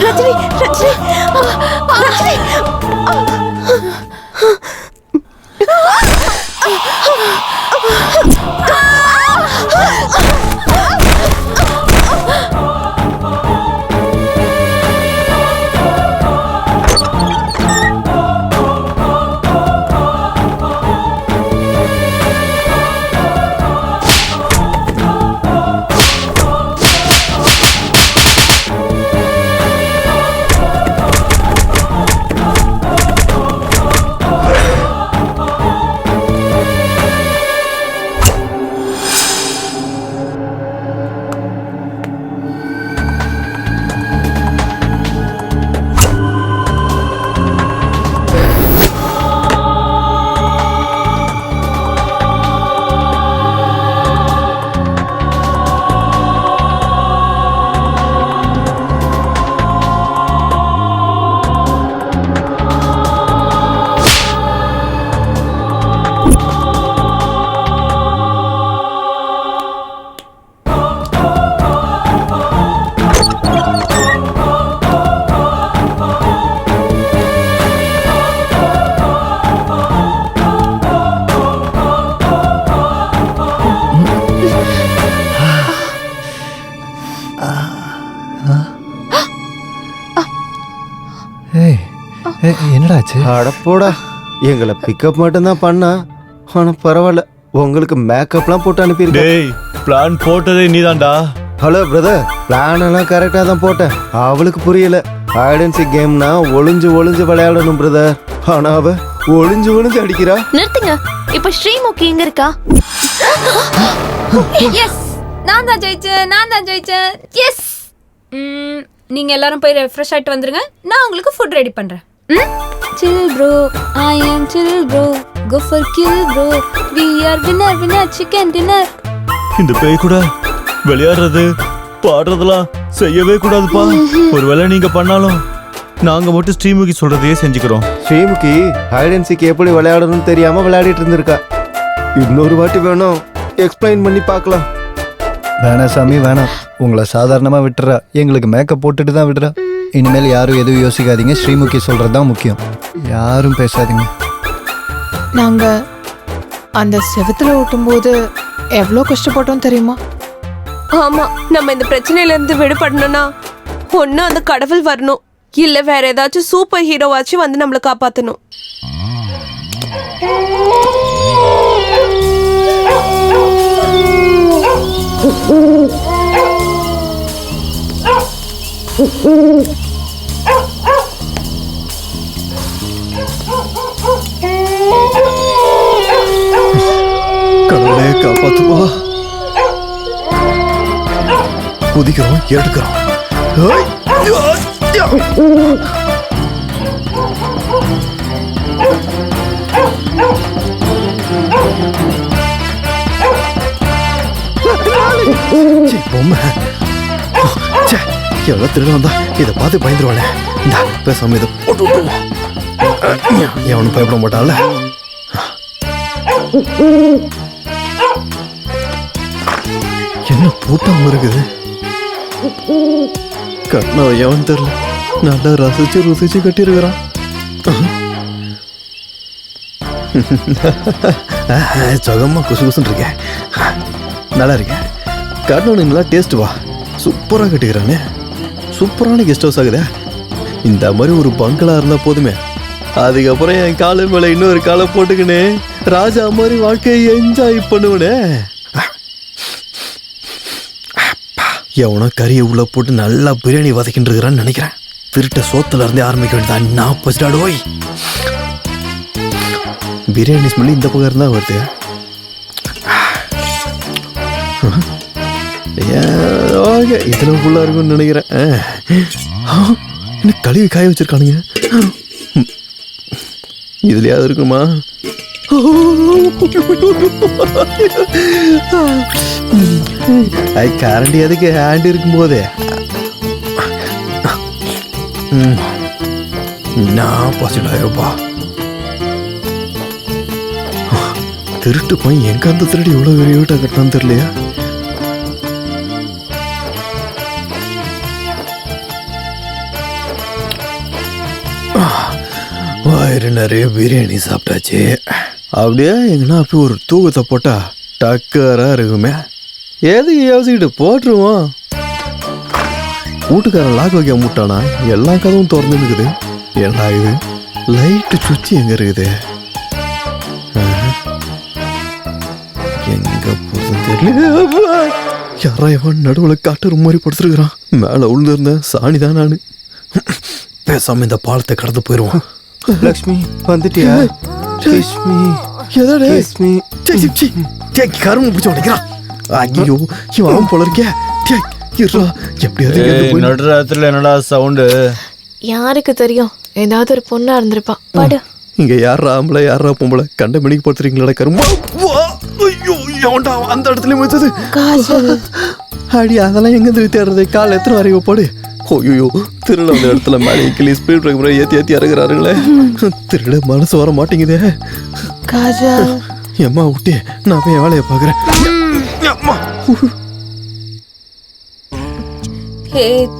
ரஜினி ரஜினி ரஜினி என்னடா ஆச்சு? அடப்போடா, எங்களை பிக்கப் மட்டும் தான் பண்ணா. ஆனா பரவாயில்ல, உங்களுக்கு மேக்கப்லாம் போட்டு அனுப்பியிருக்கேன். டேய், பிளான் போட்டதே நீதான்டா. ஹலோ பிரதர், பிளான் எல்லாம் கரெக்டா தான் போட்டேன். அவளுக்கு புரியல. ஐடென்சி கேம்னா ஒளிஞ்சு ஒளிஞ்சு விளையாடணும் பிரதர். ஆனா அவ ஒளிஞ்சு ஒளிஞ்சு அடிக்கிறா. நிறுத்துங்க. இப்ப ஸ்ரீமுகி எங்க இருக்கா? எஸ், நான் தான் ஜெயிச்சேன். எஸ். நீங்க எல்லாரும் போய் ரெஃப்ரெஷ் ஆயிட்டு வந்துருங்க. நான் உங்களுக்கு ஃபுட் ரெடி பண்றேன். Chill bro, I am chill bro. Go for kill bro. We are winner chicken dinner. இந்த பேய் கூட விளையாடுறது பாடுறதெல்லாம் செய்யவே கூடாதுப்பா. ஒருவேளை நீங்க பண்ணாலும் நாங்க மட்டும் ஸ்ரீமுகி சொல்றதையே செஞ்சுக்கிறோம். ஸ்ரீமுகி ஐடென்சிக்கு எப்படி விளையாடணும்னு தெரியாம விளையாடிட்டு இருந்திருக்கா. இன்னொரு வாட்டி வேணும் எக்ஸ்பிளைன் பண்ணி பார்க்கலாம். வேணாம் சாமி வேணாம். உங்களை சாதாரணமா விட்டுறா. எங்களுக்கு மேக்கப் போட்டுட்டு தான் விடுறா. இனிமேல் யாரும் எதுவும் யோசிக்காதீங்க. ஸ்ரீமுகி சொல்றது தான் முக்கியம். யாரும் பேசாதீங்க. நாங்க அந்த செவத்துல ஓட்டும்போது எவ்வளோ கஷ்டப்பட்டோம் தெரியுமா? ஆமா, நம்ம இந்த பிரச்சனையில இருந்து விடுபடணும்னா ஒண்ணு அந்த கடவுள் வரணும், இல்ல வேற ஏதாச்சும் சூப்பர் ஹீரோவாச்சும் வந்து நம்மளை காப்பாத்தணும். கடவுளே காப்பாத்துவா. குதிக்கிறோம், எடுக்கிறோம். பொம்மை எவ்வளவு திருட வந்தா இதை பார்த்து பயந்துருவானே. இந்த பேசாம இதை போட்டு விட்டுருவோம். எவனும் பயப்பட மாட்டான்ல. என்ன பூட்டாம இருக்குது? கட்டின எவன் தெரியல. நல்லா ரசிச்சு ருசிச்சு கட்டியிருக்கிறான். சுகமா குசு குசுன்னு இருக்கேன். நல்லா இருக்கேன். கட்டினவனுக்கு நல்லா டேஸ்ட் வா. சூப்பராக கட்டிக்கிறானே. சூப்பரான கெஸ்ட் ஹவுஸ் ஆகுதே. இந்த மாதிரி ஒரு பங்களா இருந்தா போதுமே. அதுக்கப்புறம் என் காலை மேல இன்னொரு காலை போட்டுக்கினே ராஜா மாதிரி வாழ்க்கையை என்ஜாய் பண்ணுவனே. எவனோ கறியை உள்ள போட்டு நல்லா பிரியாணி வதக்கிட்டு இருக்கிறான்னு நினைக்கிறேன். திருட்ட சோத்துல இருந்தே ஆரம்பிக்க வேண்டியதான். நான் பசிடாடு போய் பிரியாணி ஸ்மெல் இந்த பக்கம் இருந்தா வருது. ஓகே, இதுல ஃபுல்லா இருக்கும்னு நினைக்கிறேன். என்ன கழுவி காய வச்சிருக்கானுங்க. இதுலயாவது இருக்குமா? கரண்டி எதுக்கு ஹேண்ட் இருக்கும் போதே நான் பசிடாயிருப்பா. திருட்டு போய் எங்க அந்த திருடி இவ்வளவு பெரிய வீட்டை கட்டான்னு தெரியலையா? வயிறு நிறைய பிரியாணி சாப்பிட்டாச்சு. அப்படியே எங்கன்னா அப்படி ஒரு தூக்கத்தை போட்டா டக்கரா இருக்குமே. எதுக்கு யோசிக்கிட்டு போட்டுருவோம். வீட்டுக்காரன் லாக் வைக்க முட்டானா? எல்லா கதவும் திறந்து இருக்குது. என்ன இது லைட்டு சுவிட்ச் எங்க இருக்குது? எங்க போறது தெரியல. யாரா இவன் நடுவில் காட்டுற மாதிரி படுத்துருக்கிறான். மேல உழுந்திருந்தேன் சாணிதான் நானு. பேசாம இந்த பாலத்தை கடந்து போயிடுவோம். லக்ஷ்மி வந்துட்டியா? கரும்பு பிடிச்ச உடைக்கிறான். ஐயோ இவன் போல இருக்கே. நடுராத்திரில என்னடா சவுண்டு? யாருக்கு தெரியும்? ஏதாவது ஒரு பொண்ணா இருந்திருப்பா. பாடு. இங்க யாரா ஆம்பளை யாரா பொம்பளை கண்ட மணிக்கு படுத்துறீங்களா? கரும்பு அந்த இடத்துல வச்சது. அடி அதெல்லாம் எங்க இருந்து தேடுறது? கால் எத்தனை வரைக்கும் போடு. ஐயோ திருட அந்த இடத்துல மேலே கிளி ஸ்பீட் பிரேக்கர் ஏத்தி இறங்குறாருங்களே. திருட மனசு வர மாட்டேங்குதே. எம்மா விட்டே நான் போய் வேலையை பாக்குறேன்.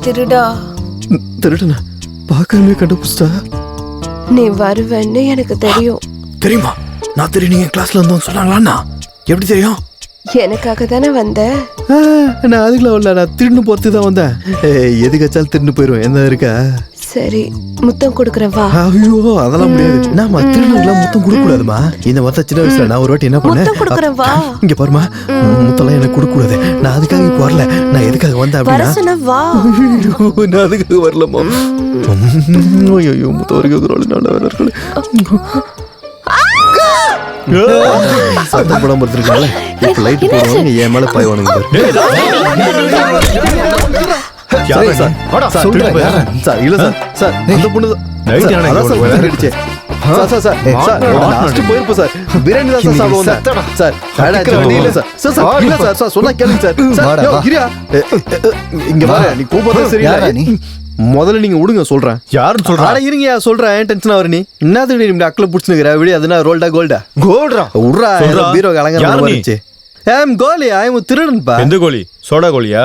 திருடா திருடனா பாக்காமே கண்டுபிடிச்சா? நீ வருவேன்னு எனக்கு தெரியும். தெரியுமா? நான் தெரியும். நீங்க கிளாஸ்ல இருந்தோம் சொன்னாங்களா? எப்படி தெரியும்? எனக்காக தானே வந்த? நான் அதுக்குள்ள வரல. நான் திருடு போறது தான் வந்தேன். எதுக்காச்சாலும் திருடு போயிடுவேன். என்ன இருக்கா? சரி முத்தம் கொடுக்குறேன் வா. ஐயோ அதெல்லாம் முடியாது. நாம திருடுலாம் முத்தம் கொடுக்க கூடாதுமா. இந்த மாதிரி சின்ன வயசுல நான் ஒரு வாட்டி என்ன பண்ணேன்? முத்தம் கொடுக்குறேன் வா. இங்க பாருமா, முத்தம்லாம் எனக்கு கொடுக்க கூடாது. நான் அதுக்காக இப்ப வரல. நான் எதுக்காக வந்தேன் அப்படின்னா வா. நான் அதுக்காக வரலமா. ஐயோ முத்தம் வரைக்கும் நல்ல வேற இருக்கு. சத்தம் படம் பார்த்துருக்காங்களே. இப்ப லைட் போடுவாங்க என் மேல பாய்வானுங்க. முதல்ல நீங்க விடுங்க சொல்றேன். யாரும் சொல்றேன் இருங்க சொல்றேன். டென்ஷன் ஆவற நீ என்னது? நீ அக்கல புடிச்சுங்கற விடி. அதுனா ரோல்டா கோல்டா கோல்டா உர்ரா பீரோ கலங்கற வந்துச்சு. கோலி ஐம் திருடன் பா. எந்த கோலி? சோடா கோலியா?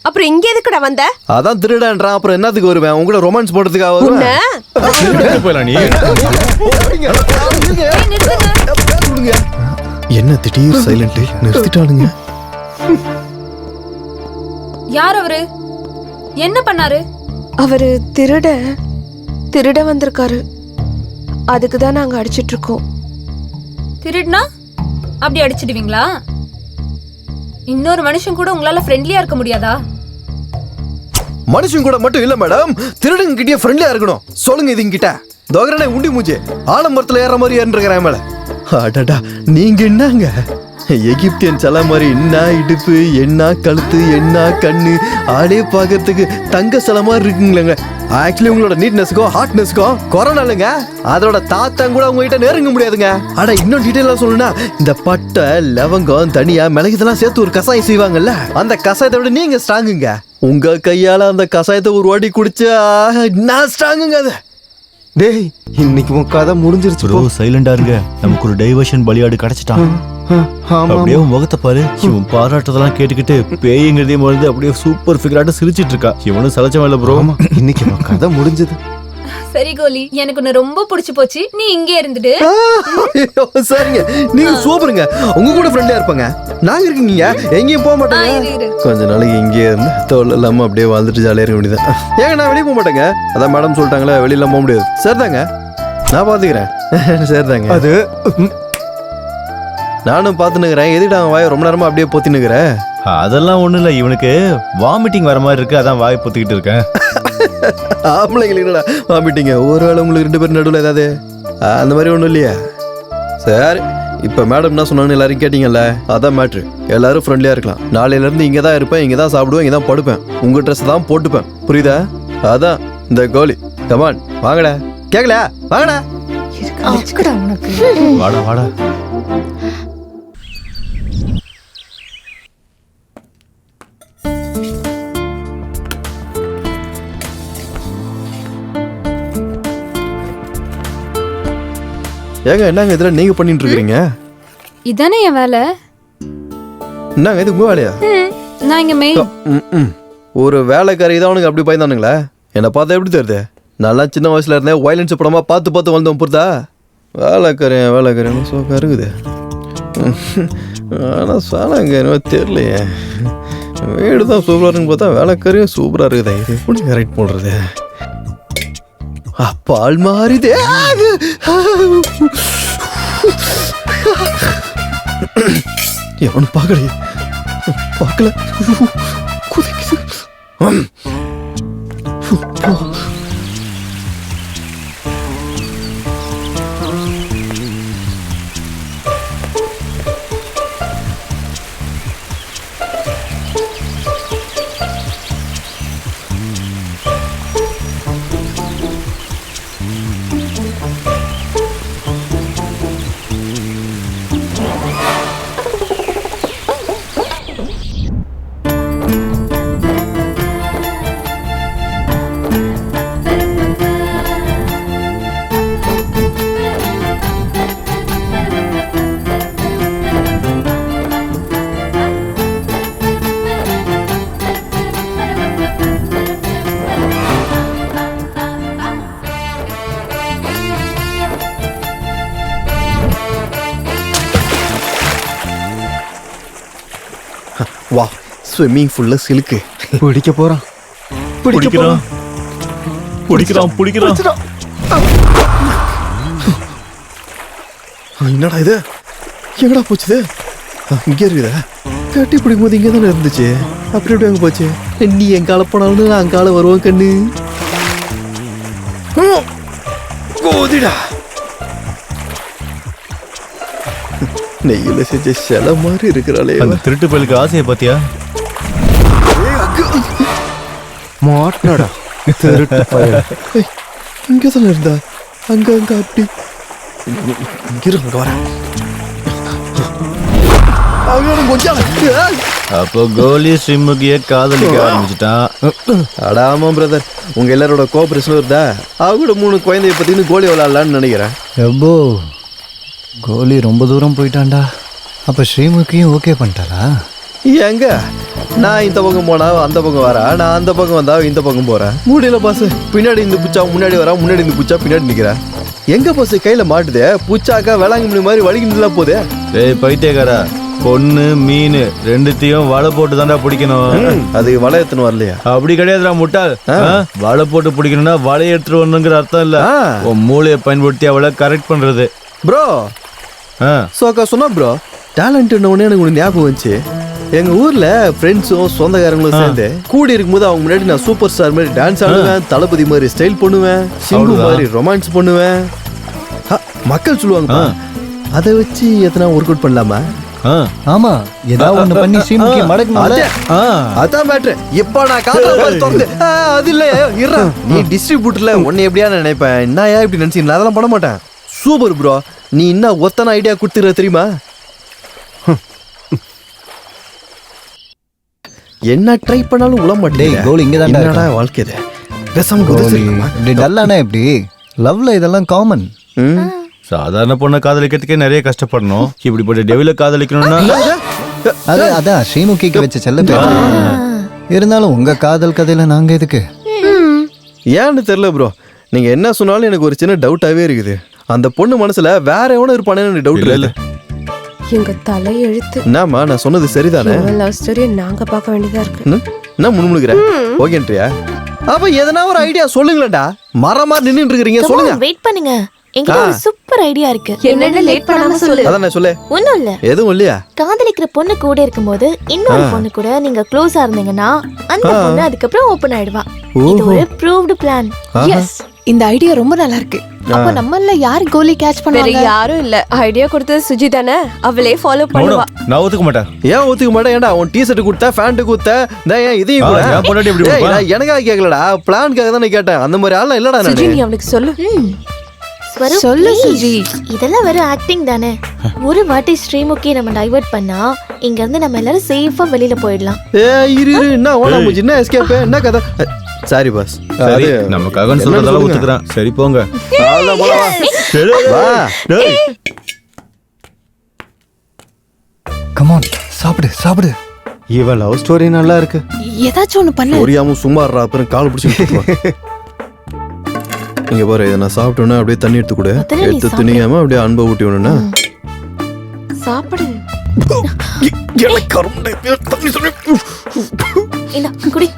அப்புறம் இங்க எதுக்குடா வந்த? அதான் திருடன்றான். அப்புறம் என்னத்துக்கு வருவேன்? உங்கள ரொமான்ஸ் போடுறதுக்காக வருவேன். போலாம் நீ. என்ன திடீர் சைலண்ட் நிறுத்திட்டானுங்க. யார் அவரு? என்ன பண்ணாரு? அவரு திருட வந்திருக்காரு. அதுக்கு தான் நாங்க அடிச்சிட்டு இருக்கோம். திருடுனா அப்படி அடிச்சிடுவீங்களா? இன்னொரு மனுஷன் கூட உங்களால ஃப்ரெண்ட்லியா இருக்க முடியாதா? மனுஷன் கூட மட்டும் இல்ல மேடம், திருடங்க கிட்டே ஃப்ரெண்ட்லியா இருக்கணும். சொல்லுங்க இது கிட்ட தோகரனே உண்டி மூஞ்சி ஆலமரத்துல ஏற மாதிரி ஏறிருக்கிறேன் மேல. அடடா நீங்க என்னங்க எகிப்தியன் சல மாதிரி என்ன இடுப்பு என்ன கழுத்து என்ன கண்ணு ஆடே பாக்கிறதுக்கு தங்க சில மாதிரி இருக்குங்களேங்க. ஆக்சுவலி உங்களோட நீட்னஸ்க்கோ ஹார்ட்னஸ்க்கோ கொரோனா இல்லைங்க. அதோட தாத்தம் கூட உங்ககிட்ட நெருங்க முடியாதுங்க. ஆனா இன்னும் டீட்டெயிலா சொல்லணும்னா இந்த பட்டை லவங்கம் தனியா மிளகு இதெல்லாம் சேர்த்து ஒரு கசாயம் செய்வாங்கல்ல, அந்த கசாயத்தை விட நீங்க ஸ்ட்ராங்குங்க. உங்க கையால அந்த கசாயத்தை ஒரு வாட்டி குடிச்சா நான் ஸ்ட்ராங்குங்க. அது டேய் இன்னைக்கு உன் கதை முடிஞ்சிருச்சு ப்ரோ. சைலண்டா இருங்க, நமக்கு ஒரு டைவர்ஷன் பலியாடு கிடைச்சிட்டான். அப்படியே முகத்தை பாரு. இவன் பாராட்டதெல்லாம் கேட்டுக்கிட்டு பேய்ங்கிறதையும் மறந்து அப்படியே சூப்பர் ஃபிகராட்ட சிரிச்சிட்டு இருக்கா. இவனும் சலச்சம் இல்ல ப்ரோ. இன்னைக்கு உன் கதை முடிஞ்சது. சரி கோலி, எனக்கு உன்னை ரொம்ப பிடிச்சு போச்சு. நீ இங்கே இருந்துட்டு. சரிங்க, நீங்க சூப்பருங்க. உங்க கூட ஃப்ரெண்டா இருப்பாங்க. நாங்க இருக்கீங்க எங்கேயும் போக மாட்டேங்க. கொஞ்ச நாளைக்கு இங்கே இருந்து தோல் இல்லாம அப்படியே வாழ்ந்துட்டு ஜாலியா இருக்க வேண்டியதான். ஏங்க நான் வெளியே போக மாட்டேங்க. அதான் மேடம் சொல்லிட்டாங்களே வெளியில போக முடியாது. சரிதாங்க நான் பாத்துக்கிறேன். சரிதாங்க. அது நானும் பாத்துனுக்கிறேன். எதுக்கிட்ட அவன் வாயை ரொம்ப நேரமா அப்படியே பொத்தினுக்கிறேன்? அதெல்லாம் ஒண்ணும் இல்ல, இவனுக்கு வாமிட்டிங் வர மாதிரி இருக்கு, அதான் வாய் பொத்திக்கிட்டு இருக்கேன். ஆம்பளைங்களுக்கு என்னடா வாமிட்டிங்க? ஒருவேளை உங்களுக்கு 2 பேரும் நடுவில் ஏதாவது அந்த மாதிரி ஒன்றும் இல்லையா? சரி, இப்போ மேடம் என்ன சொன்னான்னு எல்லாரும் கேட்டீங்கல்ல, அதான் மேட்ரு. எல்லாரும் ஃப்ரெண்ட்லியாக இருக்கலாம். நாளையிலேருந்து இங்கே தான் இருப்பேன், இங்கே தான் சாப்பிடுவேன், இங்கே தான் படுப்பேன், உங்கள் ட்ரெஸ் தான் போட்டுப்பேன். புரியுதா? அதான் இந்த கோலி. கமான் வாங்கடா. கேட்கல வாங்கடா. வாடா வாடா. ஏங்க என்னங்க இதில் நீங்கள் பண்ணிட்டு இருக்கிறீங்க? இதானே என் வேலை. என்னங்க இது உங்கள் வேலையா? நான் இங்க மெயின். ஒரு வேலைக்காரி தான் உனக்கு அப்படி பயந்தானுங்களா? என்னை பார்த்தா எப்படி தெரியுது? நல்லா சின்ன வயசுல இருந்தேன் வயலன்ஸ் படமாக பார்த்து வந்தோம். புரிதா? வேலைக்காரன் சோக்கா இருக்குது. ஆனால் சாலாங்க என்னவோ தெரியலையே. வீடு தான் சூப்பராக இருக்குன்னு பார்த்தா வேலைக்காரியும் சூப்பராக இருக்குதா? இது எப்படி கரெக்ட் பண்ணுறது? அப்பால் மாறிதே. எவனு பார்க்கலையே, பார்க்கல. குதிக்குது. வா, ஸ்விம்மிங் ஃபுல்ல சிலுக்கு. பிடிக்க போறான். பிடிக்கிறான். என்னடா இது? எங்கடா போச்சுது? இங்கே இருக்குதா? கட்டி பிடிக்கும் போது இங்கே தானே இருந்துச்சு. அப்படி எப்படி அங்கே போச்சு? நீ என் கால போனாலும் நான் அங்கால வருவோம் கண்ணு. கோதிடா, நெய்யில செஞ்ச சில மாதிரி இருக்கிறாளே. அந்த திருட்டு பயிலுக்கு ஆசையை பாத்தியா? மாட்டடா திருட்டு பையன். இங்கே தானே இருந்தா? அங்க அப்படி இங்க வர. அப்போ கோலி ஸ்ரீமுகிய காதலிக்க ஆரம்பிச்சுட்டான். அடாமா பிரதர், உங்க எல்லாரோட கோஆபரேஷன் இருந்தா அவங்க 3 குழந்தைய பத்தின்னு கோலி விளையாடலான்னு நினைக்கிறேன். எப்போ கோலி ரொம்ப தூரம் போயிட்டான்டா. அப்ப ஸ்ரீமுகியும் ஓகே பண்ணிட்டாரா? எங்க நான் இந்த பக்கம் போனா அந்த பக்கம் வரா, நான் அந்த பக்கம் வந்தா இந்த பக்கம் போறேன். முடியல பாஸ். பின்னாடி இந்த பூச்சா முன்னாடி வரா, முன்னாடி இந்த பூச்சா பின்னாடி நிக்கிறா. எங்க பாஸ் கையில மாட்டுதே? பூச்சாக்கா வேளாங்கண்ணி மாதிரி வலிக்கிட்டு போதே. ஏய் பைத்தியக்காரா, பொண்ணு மீன் ரெண்டுத்தையும் வலை போட்டு தாண்டா பிடிக்கணும். அது வலை எடுத்துன்னு வரலையா? அப்படி கிடையாதுடா முட்டாள். வலை போட்டு பிடிக்கணும்னா வலையை எடுத்துட்டு வரணுங்கிற அர்த்தம் இல்ல. உன் மூளையை பயன்படுத்தி அவளை கரெக்ட் பண்றது. ப்ரோ சோக்கா சொன்னா ப்ரோ, டேலண்ட் உடனே எனக்கு ஒன்று ஞாபகம் வந்துச்சு. எங்க ஊர்ல ஃப்ரெண்ட்ஸும் சொந்தக்காரங்களும் சேர்ந்து கூடி இருக்கும்போது அவங்க முன்னாடி நான் சூப்பர் ஸ்டார் மாதிரி டான்ஸ் ஆடுவேன், தளபதி மாதிரி ஸ்டைல் பண்ணுவேன், சிம்பு மாதிரி ரொமான்ஸ் பண்ணுவேன். மக்கள் சொல்லுவாங்க, அதை வச்சு எத்தனை ஒர்க் அவுட் பண்ணலாமா? ஆமா, ஏதாவது ஒண்ணு பண்ணி ஸ்ரீமுகி மடக்கணும். அதான் மேட்ரு. இப்போ நான் காதல திறந்து அது இல்ல இருறா. நீ டிஸ்ட்ரிபியூட்டர்ல உன்னை எப்படியா நினைப்பேன்? என்ன இப்படி நினைச்சு நான் அதெல்லாம் பண்ண மாட்டேன். சூப்பர் ப்ரோ, நீ என்ன ஒத்தன ஐடியா கொடுத்துற தெரியுமா? என்ன ட்ரை பண்ணாலும் உள்ள மாட்டேன். கோல் இங்க தான். என்னடா வாழ்க்கை இது? பேசாம இப்படி டல்லானா எப்படி? லவ்ல இதெல்லாம் காமன். சாதாரண பொண்ணை காதலிக்கிறதுக்கே நிறைய கஷ்டப்படணும். இப்படிப்பட்ட டெவில காதலிக்கணும்னா அதான் ஸ்ரீமுகிக்கு வச்ச செல்ல பேர். இருந்தாலும் உங்க காதல் கதையில நாங்க எதுக்கு? ஏன்னு தெரியல ப்ரோ. நீங்க என்ன சொன்னாலும் எனக்கு ஒரு சின்ன டவுட்டாவே இருக்குது. அந்த பொண்ணு மனசுல வேற எவனும் இருப்பானே எனக்கு டவுட் இல்ல. எங்க தலை எழுத்து. என்னம்மா நான் சொன்னது சரிதானே? லவ் ஸ்டோரி நாங்க பார்க்க வேண்டியதா இருக்கு. என்ன முணுமுணுக்குற? ஓகேன்றியா? அப்ப எதனா ஒரு ஐடியா சொல்லுங்களேன்டா. மரமா நின்னுட்டு இருக்கீங்க, சொல்லுங்க. வெயிட் பண்ணுங்க. என்கிட்ட ஒரு சூப்பர் ஐடியா இருக்கு. என்னன்னு லேட் பண்ணாம சொல்லு. அதான் நான் சொல்லு. ஒண்ணும் இல்ல. எதுவும் இல்லையா? காதலிக்கிற பொண்ணு கூட இருக்கும்போது இன்னொரு பொண்ணு கூட நீங்க க்ளோஸா இருந்தீங்கன்னா அந்த பொண்ணு அதுக்கப்புறம் ஓபன் ஆயிடுவா. இது ஒரு ப்ரூவ்டு பிளான். எஸ், இந்த ஐடியா ரொம்ப நல்லா இருக்கு. அப்ப நம்மள யார் கோலி கேட்ச் வேற பண்ணுவாங்க? யாரும் இல்ல. ஐடியா கொடுத்தது சுஜி தானே, அவளே ஃபாலோ பண்ணுவா. நான் ஒத்துக்க மாட்டேன். ஏன் ஒத்துக்க மாட்டேன்? ஏன்டா உன் டீ-ஷர்ட் கொடுத்த, பேண்ட் கொடுத்த, ஏன் இதையும் கூட? நான் பொண்டாட்டி எப்படி ஏய், கொடுப்பா? நான் எனக்காக கேட்கலடா, பிளான்காக தானே கேட்டேன். அந்த மாதிரி ஆளா இல்லடா சுஜி நானு. நீ அவனுக்கு சொல்லு. ஸ்வரூப், சொல்லு please. சுஜி. இதெல்லாம் வெறும் ஆக்டிங் தானே. ஒரு வாட்டி ஸ்ரீமுகி நம்ம டைவர்ட் பண்ணா இங்க இருந்து நம்ம எல்லாரும் சேஃபா வெளியில போயிடலாம். இரு என்ன ஓனா மூஞ்சி, என்ன எஸ்கேப், என்ன கதை? Sorry boss. சரி, நமக்காகன்னு சொல்றதால ஒத்துக்கிறேன். சரி போங்க. அவ்வளவுதான், போலாம் வா. சரி, வா. டேய். கமான், சாப்பிடு சாப்பிடு. இவ லவ் ஸ்டோரி நல்லா இருக்கு. ஏதாச்சும் ஒண்ணு பண்ணு. ஒரியாம சும்மா இருடா, அப்புறம் கால் பிடிச்சி இங்க பாரு, இதை நான் சாப்பிட்டோன்னா அப்படியே தண்ணி எடுத்து கொடு. முதல்ல நீ எடுத்து சாப்பிடு. துணியாம அப்படியே அன்பை ஊட்டி விடணும்னா சாப்பிடு. இந்த குடி.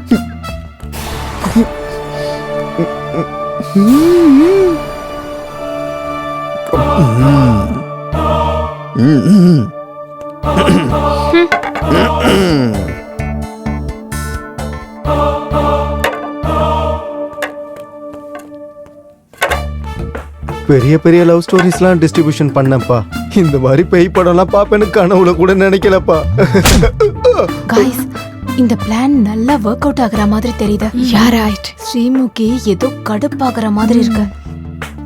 பெரிய பெரிய லவ் ஸ்டோரிஸ்லாம் டிஸ்ட்ரிபியூஷன் பண்ணப்பா. இந்த மாதிரி பேய் படம்லாம் பாப்பேன்னு கனவுல கூட நினைக்கலப்பா. गाइस, இந்த பிளான் நல்லா வொர்க் அவுட் ஆகுற மாதிரி தெரியுது. யார் ரைட்? ஸ்ரீமுகி ஏதோ கடுப்பாகுற மாதிரி இருக்கு.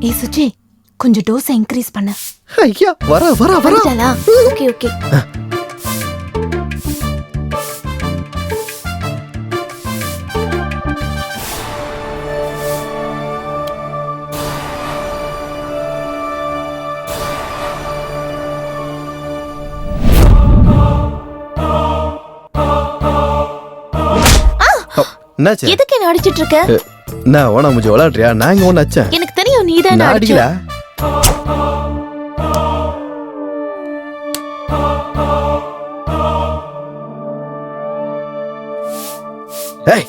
ஏ சுஜி, கொஞ்சம் டோஸ் இன்க்ரீஸ் பண்ணு. ஐயா, வரா. வந்துட்டாளா? Okay okay. என்னாச்சு? எதுக்கு என்ன அடிச்சிட்டு இருக்க? நான் ஓனா மூஞ்சி விளையாடுறியா? நான் இங்க ஒன்னு அச்சேன். எனக்கு தெரியும் நீதான் நான் அடிச்ச. அடிக்கல. ஏய்,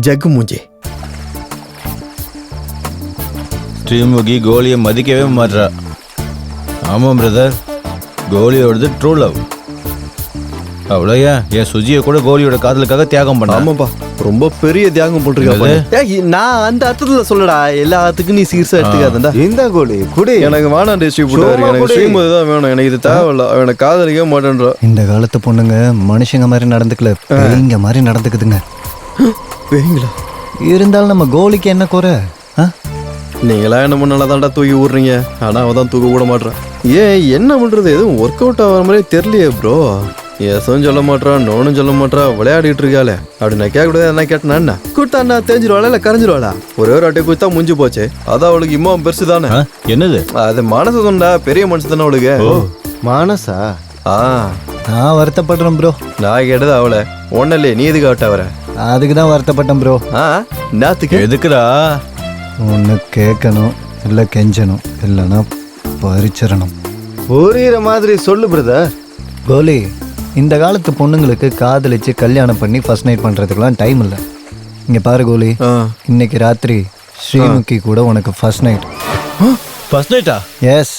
ஜக்கு மூஞ்சி. ஸ்ரீமுகி கோலியை மதிக்கவே மாட்றா. ஆமாம் பிரதர், கோலியோடது ட்ரூ லவ். அவ்வளோயா, என் சுஜியை கூட கோலியோட காதலுக்காக தியாகம் பண்ண. ஆமாப்பா, ரொம்ப பெரிய தியாகம் போட்டிருக்கா. நான் அந்த அர்த்தத்துல சொல்லடா, எல்லாத்துக்கும் நீ சீரியஸா எடுத்துக்காதா. இந்த கோலி குடி. எனக்கு வேணாம் டிஸ்ட்ரிபியூட்டர், எனக்கு ஸ்ரீமுகி தான் வேணும். எனக்கு இது தேவையில்ல. அவனை காதலிக்க மாட்டேன்றா. இந்த காலத்து பொண்ணுங்க மனுஷங்க மாதிரி நடந்துக்கல, பேய்ங்க மாதிரி நடந்துக்குதுங்க. பேய்ங்களா? இருந்தாலும் நம்ம கோலிக்கு என்ன குறை? நீங்களா என்ன முன்னால தான்டா தூக்கி விடுறீங்க, ஆனா அவன் தான் தூக்க கூட மாட்டான். ஏன் என்ன பண்றது, எதுவும் ஒர்க் அவுட் ஆகிற மாதிரி தெரியலையே ப்ரோ. எசும் சொல்ல மாட்டான், நோனும் சொல்ல மாட்டான், விளையாடிட்டு இருக்காளே. அப்படி நான் கேட்கக்கூடாது. என்ன கேட்டேன்னா என்ன கொடுத்தா என்ன தெரிஞ்சிருவாளா இல்ல கரைஞ்சிருவாளா? ஒரே ஒரு அட்டை கொடுத்தா முடிஞ்சு போச்சு. அதான் அவளுக்கு இம்மா பெருசு தானே. என்னது அது மனசு தான்டா, பெரிய மனசு தானே அவளுக்கு. மனசா? நான் வருத்தப்படுறேன் ப்ரோ. நான் கேட்டது அவளை ஒன்னும் இல்லையே, நீ எதுக்கு ஆட்ட வர? அதுக்கு தான் வருத்தப்பட்டேன் ப்ரோ. நாத்துக்கு எதுக்குடா? ஒன்று கேட்கணும், இல்லை கெஞ்சணும், இல்லைன்னா பறிச்சிடணும். புரியுற மாதிரி சொல்லு பிரதர். கோலி, இந்த காலத்து பொண்ணுங்களுக்கு காதலிச்சு கல்யாணம் பண்ணி ஃபர்ஸ்ட் நைட் பண்ணுறதுக்குலாம் டைம் இல்லை. இங்கே பாரு கோலி, இன்னைக்கு ராத்திரி ஸ்ரீமுகி கூட உனக்கு ஃபர்ஸ்ட் நைட். ஃபர்ஸ்ட் நைட்டா? எஸ்.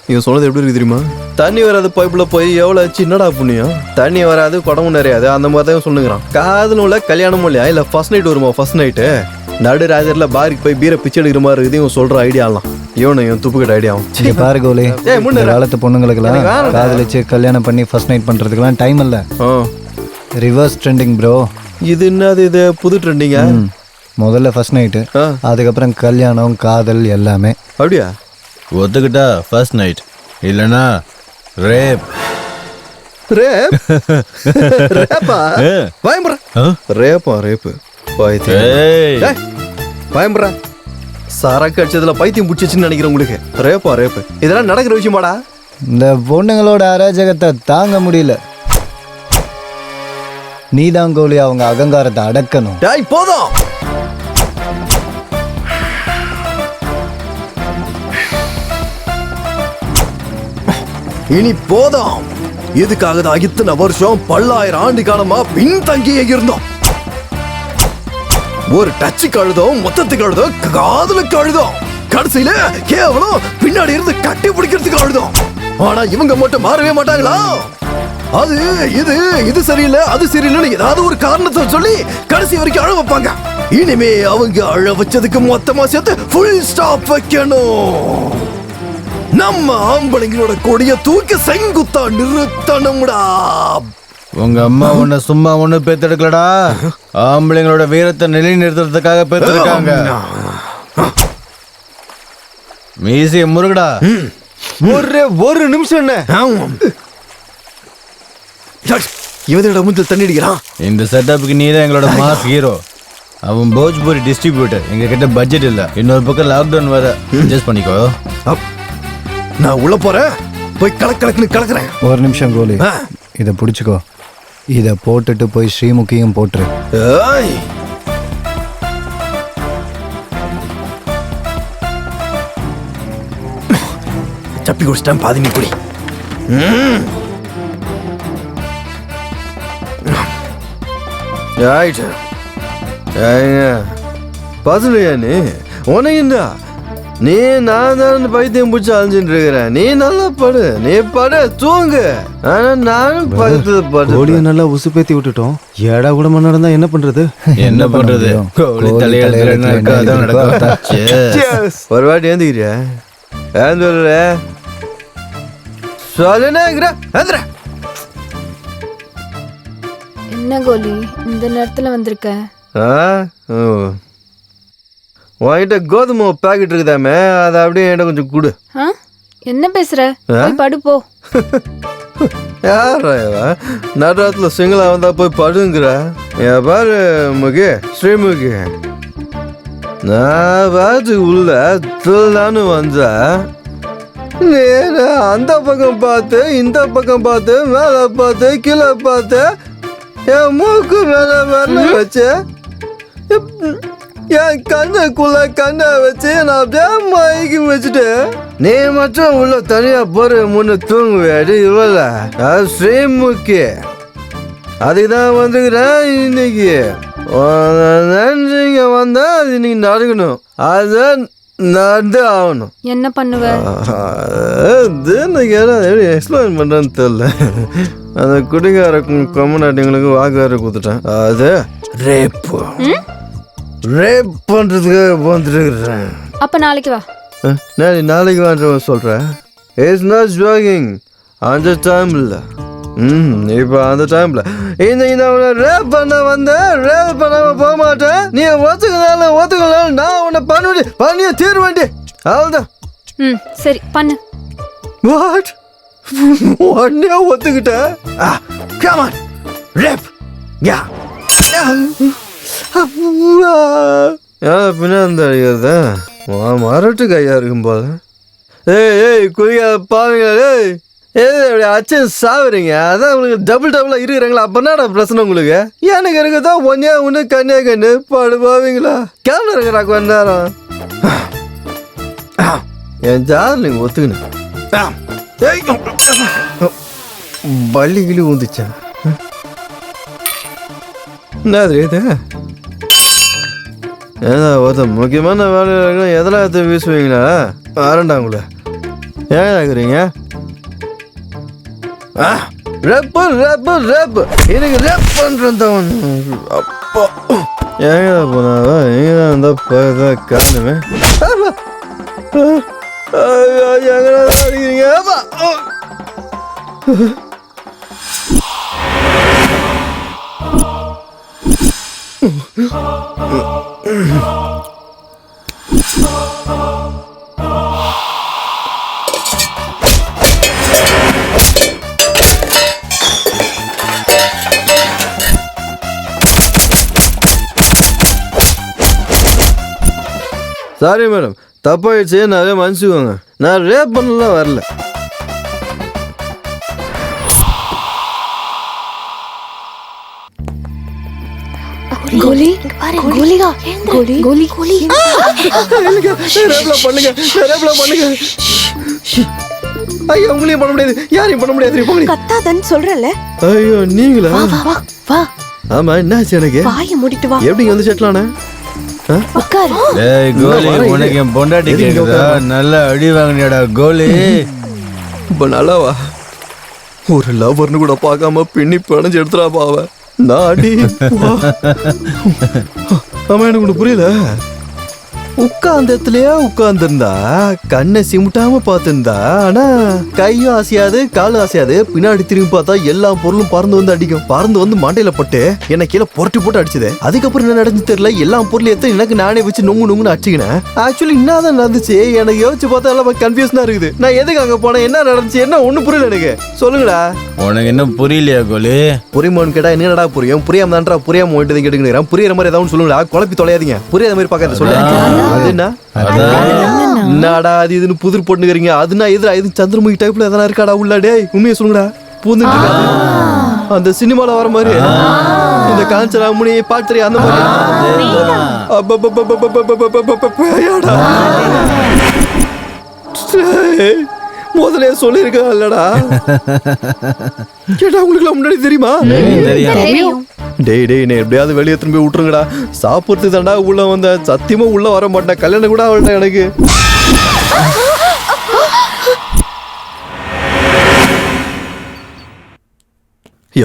இவன் சொன்னது எப்படி இருக்கு தெரியுமா? தண்ணி வராது பைப்புல போய் எவ்வளோ ஆச்சு, என்னடா புண்ணியம். தண்ணி வராது, குடமும் நிறையாது, அந்த மாதிரி தான் சொல்லுங்கிறான். காதலும் இல்லை, கல்யாணமும் இல்லையா? இல்லை ஃபர்ஸ்ட் நைட் வருமா? ஃபர்ஸ்ட் நைட்டு நடு ராஜர்ல பாருக்கு போய் பீரை பிச்சை எடுக்கிற மாதிரி இருக்குது. இவன் சொல்ற ஐடியாலாம் இவன் துப்புக்கிட்ட ஐடியாவும். இங்கே பாரு கோலி, இந்த காலத்து பொண்ணுங்களுக்கெல்லாம் காதலிச்சு கல்யாணம் பண்ணி ஃபர்ஸ்ட் நைட் பண்ணுறதுக்குலாம் டைம் இல்லை. Reverse trending bro. இது என்னது, இது புது ட்ரெண்டிங்கா? முதல்ல ஃபர்ஸ்ட் நைட்டு, அதுக்கப்புறம் கல்யாணம், காதல் எல்லாமே. அப்படியா? ஒத்துக்கிட்டா ஃபர்ஸ்ட் நைட், இல்லைன்னா ரேப். ரேப்? ரேப்பா? பயம்புற ரேப்பா? ரேப்பு பயம்புற சரக்கு அடிச்சதுல பைத்தியம் பிடிச்சிச்சுன்னு நினைக்கிறேன் உங்களுக்கு. ரேப்பா? ரேப்பு இதெல்லாம் நடக்கிற விஷயமாடா? இந்த பொண்ணுங்களோட அராஜகத்தை தாங்க முடியல. நீதான் கோலி அவங்க அகங்காரத்தை அடக்கணும். போதும். இனி போதும். இதுக்காக தான் இத்தனை வருஷம் பல்லாயிரம் ஆண்டு காலமா பின்தங்கியே இருந்தோம். ஒரு டச்சுக்கு அழுதோம், மொத்தத்துக்கு அழுதோம், காதலுக்கு அழுதோம். கடைசியில கேவலம் பின்னாடி இருந்து கட்டி பிடிக்கிறதுக்கு அழுதும். ஆனா இவங்க மட்டும் மாறவே மாட்டாங்களா? அது இது சரியில்லை, அது சரியில்லைன்னு ஏதாவது ஒரு காரணத்தை சொல்லி கடைசி வரைக்கும் அழ வைப்பாங்க. இனிமே அவங்க அழ வச்சதுக்கு மொத்தமா சேர்த்து ஃபுல் ஸ்டாப் வைக்கணும். நம்ம ஆம்பளைங்களோட கொடிய தூக்கி செங்குத்தா நிறுத்தணும்டா. உங்க அம்மா உன்னை சும்மா ஒண்ணு பேத்தெடுக்கலடா. ஆம்பளைங்களோட வீரத்தை நிலைநிறுத்துறதுக்காக பேத்திருக்காங்க. மீசிய முருகடா. ஒரு நிமிஷம் என்ன இவனோட முந்தில் தண்ணி அடிக்கிறான். இந்த செட்டப்புக்கு நீ தான் எங்களோட மாஸ் ஹீரோ. அவன் போஜ்பூரி டிஸ்ட்ரிபியூட்டர். எங்க கிட்ட பட்ஜெட் இல்ல. இன்னொரு பக்கம் லாக்டவுன் வர அட்ஜஸ்ட் பண்ணிக்கோ. நான் உள்ள போறேன், போய் கலக்கலக்குன்னு கலக்குறேன். ஒரு நிமிஷம் கோலி, இதை பிடிச்சிக்கோ. இதை போட்டுட்டு போய் ஸ்ரீமுகியும் போட்டுரு. சப்பி குடிச்சிட்டேன், பாதி நீ குடி. பசலையா நீ உனக்குண்டா? நீ நான் தான் பைத்தியம் பிடிச்சி அழிஞ்சுட்டு இருக்கிறேன். நீ நல்லா படு, நீ படு, தூங்கு. ஆனா நானும் பக்கத்துல படு. கோழியை நல்லா உசுப்பேத்தி விட்டுட்டோம். ஏடா கூட மணி நடந்தா என்ன பண்றது? என்ன பண்றது? ஒரு வாட்டி ஏந்துக்கிறியா? ஏந்து சொல்லுனேங்கிற ஏந்துற. என்ன கோலி இந்த நேரத்துல வந்திருக்க? உன்கிட்ட கோதுமை பாக்கெட் இருக்குதாமே, அதை அப்படியே என்கிட்ட கொஞ்சம் கொடு. என்ன பேசுற? போய் படு போ. யாரா நடுராத்துல சிங்களா வந்தா போய் படுங்கிற? பாரு முகே, ஸ்ரீமுகி, நான் பாத்துக்கு உள்ள திருநானு வந்தா அந்த பக்கம் பார்த்து இந்த பக்கம் பார்த்து மேல பார்த்து கீழே பார்த்து என் மூக்கு மேல மேல வச்சு என் கண்ணுக்குள்ள கண்ணை வச்சு நான் அப்படியே மயக்கி வச்சுட்டு நீ மட்டும் உள்ள தனியா போற முன்ன தூங்குவேடி. இவள அது ஸ்ரீமுகி, அதுக்குதான் வந்துக்கிறேன் இன்னைக்கு. நினைச்சிங்க வந்தா அது இன்னைக்கு நடக்கணும், அதுதான் நடந்து ஆகணும். என்ன பண்ணுவ? எப்படி எக்ஸ்பிளைன் பண்றேன்னு தெரியல. அந்த குடிகார கம்யூனிட்டிங்களுக்கு வாக்குவார கொடுத்துட்டேன். அது ரேப் ரேப் பண்றதுக்கு வந்துட்டு இருக்கிறேன். அப்ப நாளைக்கு வா. நாளைக்கு வான்றவன் சொல்றேன். It's not jogging. அந்த டைம்ல இப்ப அந்த டைம்ல இந்த ரேப் பண்ண வந்த ரேப் பண்ணாம போக மாட்டேன். நீ ஒத்துக்கனாலும் நான் உன்னை பண்ணிய தீர்வேண்டி. அவ்வளவுதான். சரி பண்ணு. வாட்? உடனே ஒத்துக்கிட்டேன். Come on rape. யா பின்னாடி அடிக்கிறதா மரட்டு கையா இருக்கும் போல. ஏய் குடிக்காத பாவீங்களா? அச்சு சாவுறீங்க, அதான் உங்களுக்கு டபுளா இருக்கிறாங்களா? அப்ப என்னடா பிரச்சனை உங்களுக்கு? எனக்கு இருக்குதா ஒன்னே ஒண்ணு கண்ணே கண்ணு பாடு பாவீங்களா? கேமரா இருக்கிறா கொஞ்ச நேரம். என் ஜார் நீங்க ஒத்துக்கணும். பள்ளி கிளி ஊந்துச்சா? என்னது இது? ஏதா ஒருத்த முக்கியமான வேலை எதெல்லாம் எடுத்து வீசுவீங்களா? வரண்டா உங்களை ஏன் ஆகுறீங்க? ரேப்பு ரேப்பு ரேப்பு எனக்கு ரேப் பண்றேன். அப்பா எங்க போனாவா? எங்க இருந்தா காணுமே. எங்கடா அடிக்கிறீங்க? சாரி மேடம், தப்பாயிடுச்சு, நிறைய மன்னிச்சுக்கோங்க. நான் ரேப் பண்ணலாம் வரல. கோலி கோலிகா கோலி கோலி கோலி பண்ணுங்க. ஐயோ உங்களையும் பண்ண முடியாது, யாரையும் பண்ண முடியாது. கத்தாதன்னு சொல்றல. ஐயோ நீங்களா? வா வா வா. ஆமா என்னாச்சு? எனக்கு வாயை மூடிட்டு வா. எப்படி வந்து செட்டில் ஆன? உட்காரு. டேய் கோலி, உனக்கு என் பொண்டாட்டி கேக்குதா? நல்லா அடி வாங்கினியாடா கோலி. இப்போ நல்லாவா? ஒரு லவர்னு கூட பார்க்காம பின்னி பிணைஞ்சு எடுத்துடாப்பா அவ. நான் அடி ஆமா, எனக்கு ஒண்ணு புரியல. உட்கார்ந்த இடத்துலயே உட்கார்ந்துருந்தா கண்ணை சிமிட்டாம பார்த்துருந்தா, ஆனா கையும் அசையாது காலும் அசையாது. பின்னாடி திரும்பி பார்த்தா எல்லா பொருளும் பறந்து வந்து அடிக்கும். பறந்து வந்து மண்டையில பட்டு என்ன கீழே புரட்டி போட்டு அடிச்சது. அதுக்கப்புறம் என்ன நடந்து தெரியல. எல்லா பொருளும் எடுத்து எனக்கு நானே வச்சு நொங்கு நொங்குன்னு அடிச்சுக்கினேன். ஆக்சுவலி என்னதான் நடந்துச்சு எனக்கு யோசிச்சு பார்த்தா எல்லாம் கன்ஃபியூஷனா இருக்குது. நான் எதுக்கு அங்க போனேன், என்ன நடந்துச்சு, என்ன ஒண்ணும் புரியல எனக்கு. சொல்லுங்கடா. உனக்கு என்ன புரியலையா கோலி? புரியுமான்னு கேட்டா என்னடா புரியும்? புரியாம தான்டா புரியாம போயிட்டு கேட்டுக்கிறேன். புரியுற மாதிரி ஏதாவது சொல்லுங்களா. குழப்பி தொலையாதீங்க. புரியாத மாதிரி பார்க்காத சொல்லுங்க. அது என்ன என்னடா அது இதுன்னு புதிர் போட்டுக்கிறீங்க? அதுனா எதிரா இது சந்திரமுகி டைப்ல எதனா இருக்காடா உள்ள? டேய் உண்மையை சொல்லுங்கடா. பூந்து அந்த சினிமால வர மாதிரி இந்த காஞ்சனாமுனி பாட்டு அந்த மாதிரி முதலே சொல்லிருக்கா இல்லடா? கேட்டா உங்களுக்கு முன்னாடி தெரியுமா? டேய் டேய் என்ன எப்படியாவது வெளியே திரும்பி விட்டுருங்கடா. சாப்பிடுறது தாண்டா உள்ள வந்த. சத்தியமா உள்ள வர மாட்டேன். கல்யாணம் கூட அவள்கிட்ட எனக்கு.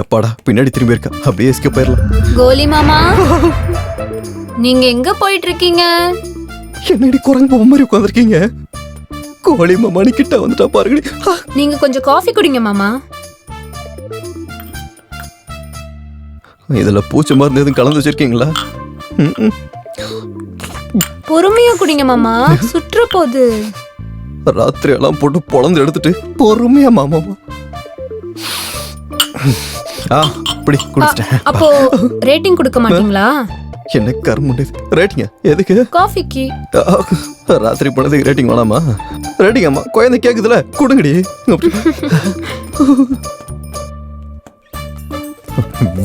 எப்பாடா பின்னாடி திரும்பி இருக்கா. அப்படியே எஸ்கேப் போயிடலாம். கோலி மாமா, நீங்க எங்க போயிட்டு இருக்கீங்க? என்னடி குரங்கு போக மாதிரி உட்காந்துருக்கீங்க? கோழி மாமா நீ கிட்ட வந்துட்டா பாருங்கடி. நீங்க கொஞ்சம் காஃபி குடிங்க மாமா. இதுல பூச்சி மருந்து எதுவும் கலந்து வச்சிருக்கீங்களா? பொறுமையா குடிங்க மாமா, சுற்ற போகுது. ராத்திரி எல்லாம் போட்டு பொழந்து எடுத்துட்டு பொறுமையா மாமா. இப்படி குடிச்சிட்டேன். அப்போ ரேட்டிங் கொடுக்க மாட்டீங்களா? என்ன கர்ம ரேட்டிங்க எதுக்கு? காஃபிக்கு. ராத்திரி போனதுக்கு ரேட்டிங் வேணாமா? ரேட்டிங் அம்மா குழந்தை கேக்குதுல கொடுங்கடி.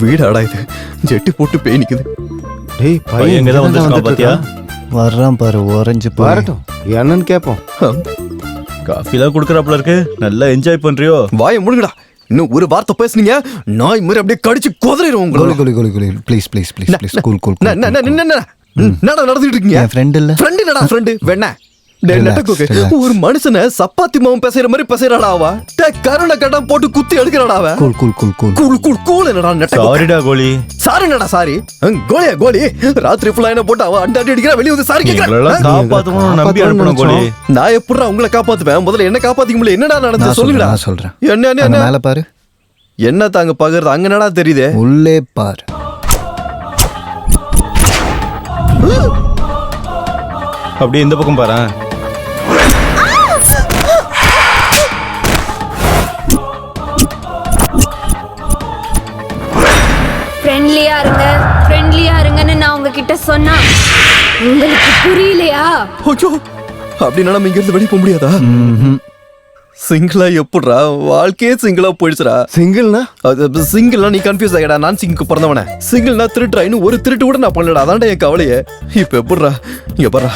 வீடாடா இது, ஜெட்டி போட்டு பேய் நிக்குது. டேய் பையன் எங்க தான் வந்திருக்கான் பாத்தியா? வர்றான் பாரு, ஓரஞ்சு வரட்டும், என்னன்னு கேட்போம். காஃபிலாம் குடுக்கறாப்ல இருக்கு. நல்லா என்ஜாய் பண்றியோ? வாயை முடுங்கடா. இன்னும் ஒரு வார்த்தை பேசுனீங்க நாய் மாதிரி அப்படியே கடிச்சு குதறிடுவோம் உங்களை. கோலி கோலி கோலி please please please please cool cool. என்னடா நடந்துட்டு இருக்கீங்க? என் ஃப்ரெண்ட் இல்ல. ஃப்ரெண்ட் என்னடா ஃப்ரெண்ட்? வேணா ஒரு மனுஷனை சப்பாத்தி மாவும் பேசுற மாதிரி பேசுறாடா அவ. கருணை கட்டம் போட்டு குத்தி எடுக்கிறாடா அவ. Cool cool cool cool cool cool cool. என்னடா நெட்ட சாரிடா கோலி. சாரி என்னடா சாரி? கோலியா கோலி ராத்திரி ஃபுல்லா என்ன போட்டு அவ அண்டாடி அடிக்கிறா. வெளிய வந்து சாரி கேக்குறா. காப்பாத்தணும் நம்பி அனுப்பணும் கோலி. நான் எப்படிடா உங்களை காப்பாத்துவேன்? முதல்ல என்ன காப்பாத்திக்க முடியல. என்னடா நடந்துச்சு சொல்லுங்கடா. நான் சொல்றேன். என்ன என்ன மேல பாரு. என்ன தாங்க பாக்குறது? அங்க என்னடா தெரியுது? உள்ளே பாரு. அப்படியே இந்த பக்கம் பாரு. ஃப்ரெண்ட்லியா இருங்க, ஃப்ரெண்ட்லியா இருங்கன்னு நான் உங்ககிட்ட சொன்னா உங்களுக்கு புரியலையா? ஓச்சோ அப்படின்னா நம்ம இங்க இருந்து வெளிய போக முடியாதா? சிங்கிளா எப்படிடா? வாழ்க்கையே சிங்கிளா போயிடுச்சுடா. சிங்கிள்னா சிங்கிள்னா நீ கன்ஃபியூஸ் ஆகிடா. நான் சிங்குக்கு பிறந்தவனே. சிங்கிள்னா திருட்டுறா. இன்னும் ஒரு திருட்டு கூட நான் பண்ணலடா. அதான்டா என் கவலையே. இப்ப எப்படிடா? இங்க பாரு,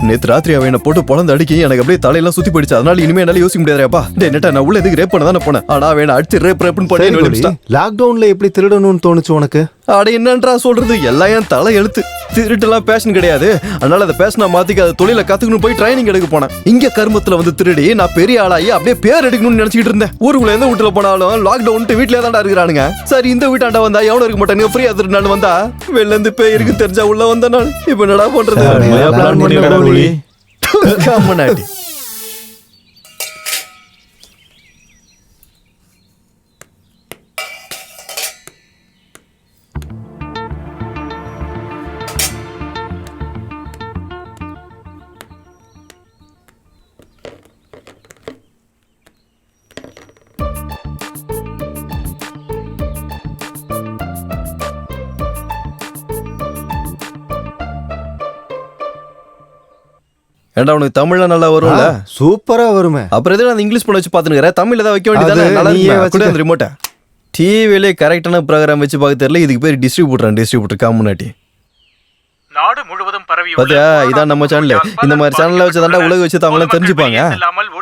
நேத்து ராத்திரி அவன் என்ன போட்டு பொழந்து அடிக்கி எனக்கு அப்படியே தலையெல்லாம் சுத்தி போயிடுச்சு. அதனால இனிமே என்னால யோசிக்க முடியாதுப்பா. டே நெட்டா நான் உள்ள எதுக்கு ரேப் பண்ண தானே போனேன். ஆனா அவன் அடிச்சு ரேப்னு பண்ணி லாக்டவுன்ல எப்படி திருடணும்னு தோணுச்சு உனக்கு? அட என்னன்றா சொல்றது? எல்லாம் என் தலை எழுத்து. திருட்டுலாம் பேஷன் கிடையாது. அதனால அதை பேஷனா மாத்திக்க அதை தொழில கத்துக்கணும் போய் ட்ரைனிங் எடுக்க போனேன். இங்க கருமத்துல வந்து திருடி நான் பெரிய ஆளாயி அப்படியே பேர் எடுக்கணும்னு நினைச்சிட்டு இருந்தேன். ஊருக்குள்ள எந்த வீட்டுல போனாலும் லாக்டவுன் வீட்லயே தான்டா இருக்கிறானுங்க. சரி இந்த வீட்டாண்ட வந்தா எவனும் இருக்க மாட்டானுங்க. ஃப்ரீயா திருநாள் வந்தா வெளில இருந்து பேய் இருக்கு தெரிஞ்சா உள்ள வந்த நாள். இப்ப என்னடா பண்றது? காமனாட்டி ஏண்டா உனக்கு தமிழ்ல நல்லா வரும்ல? சூப்பரா வருமே. அப்புறம் எதுவும் நான் இங்கிலீஷ் பண்ண வச்சு பாத்துக்கிறேன். தமிழ்ல தான் வைக்க வேண்டியதானே? நல்லா ரிமோட்டா டிவிலே கரெக்டான ப்ரோக்ராம் வச்சு பார்க்க தெரியல. இதுக்கு பேர் டிஸ்ட்ரிபியூட்டர் காமுனாட்டி. நாடு முழுவதும் பரவி பாத்தியா? இதான் நம்ம சேனல். இந்த மாதிரி சேனல்ல வச்சு தாண்டா உலக வச்சு அவங்களாம் தெரிஞ்சுப்பாங்க.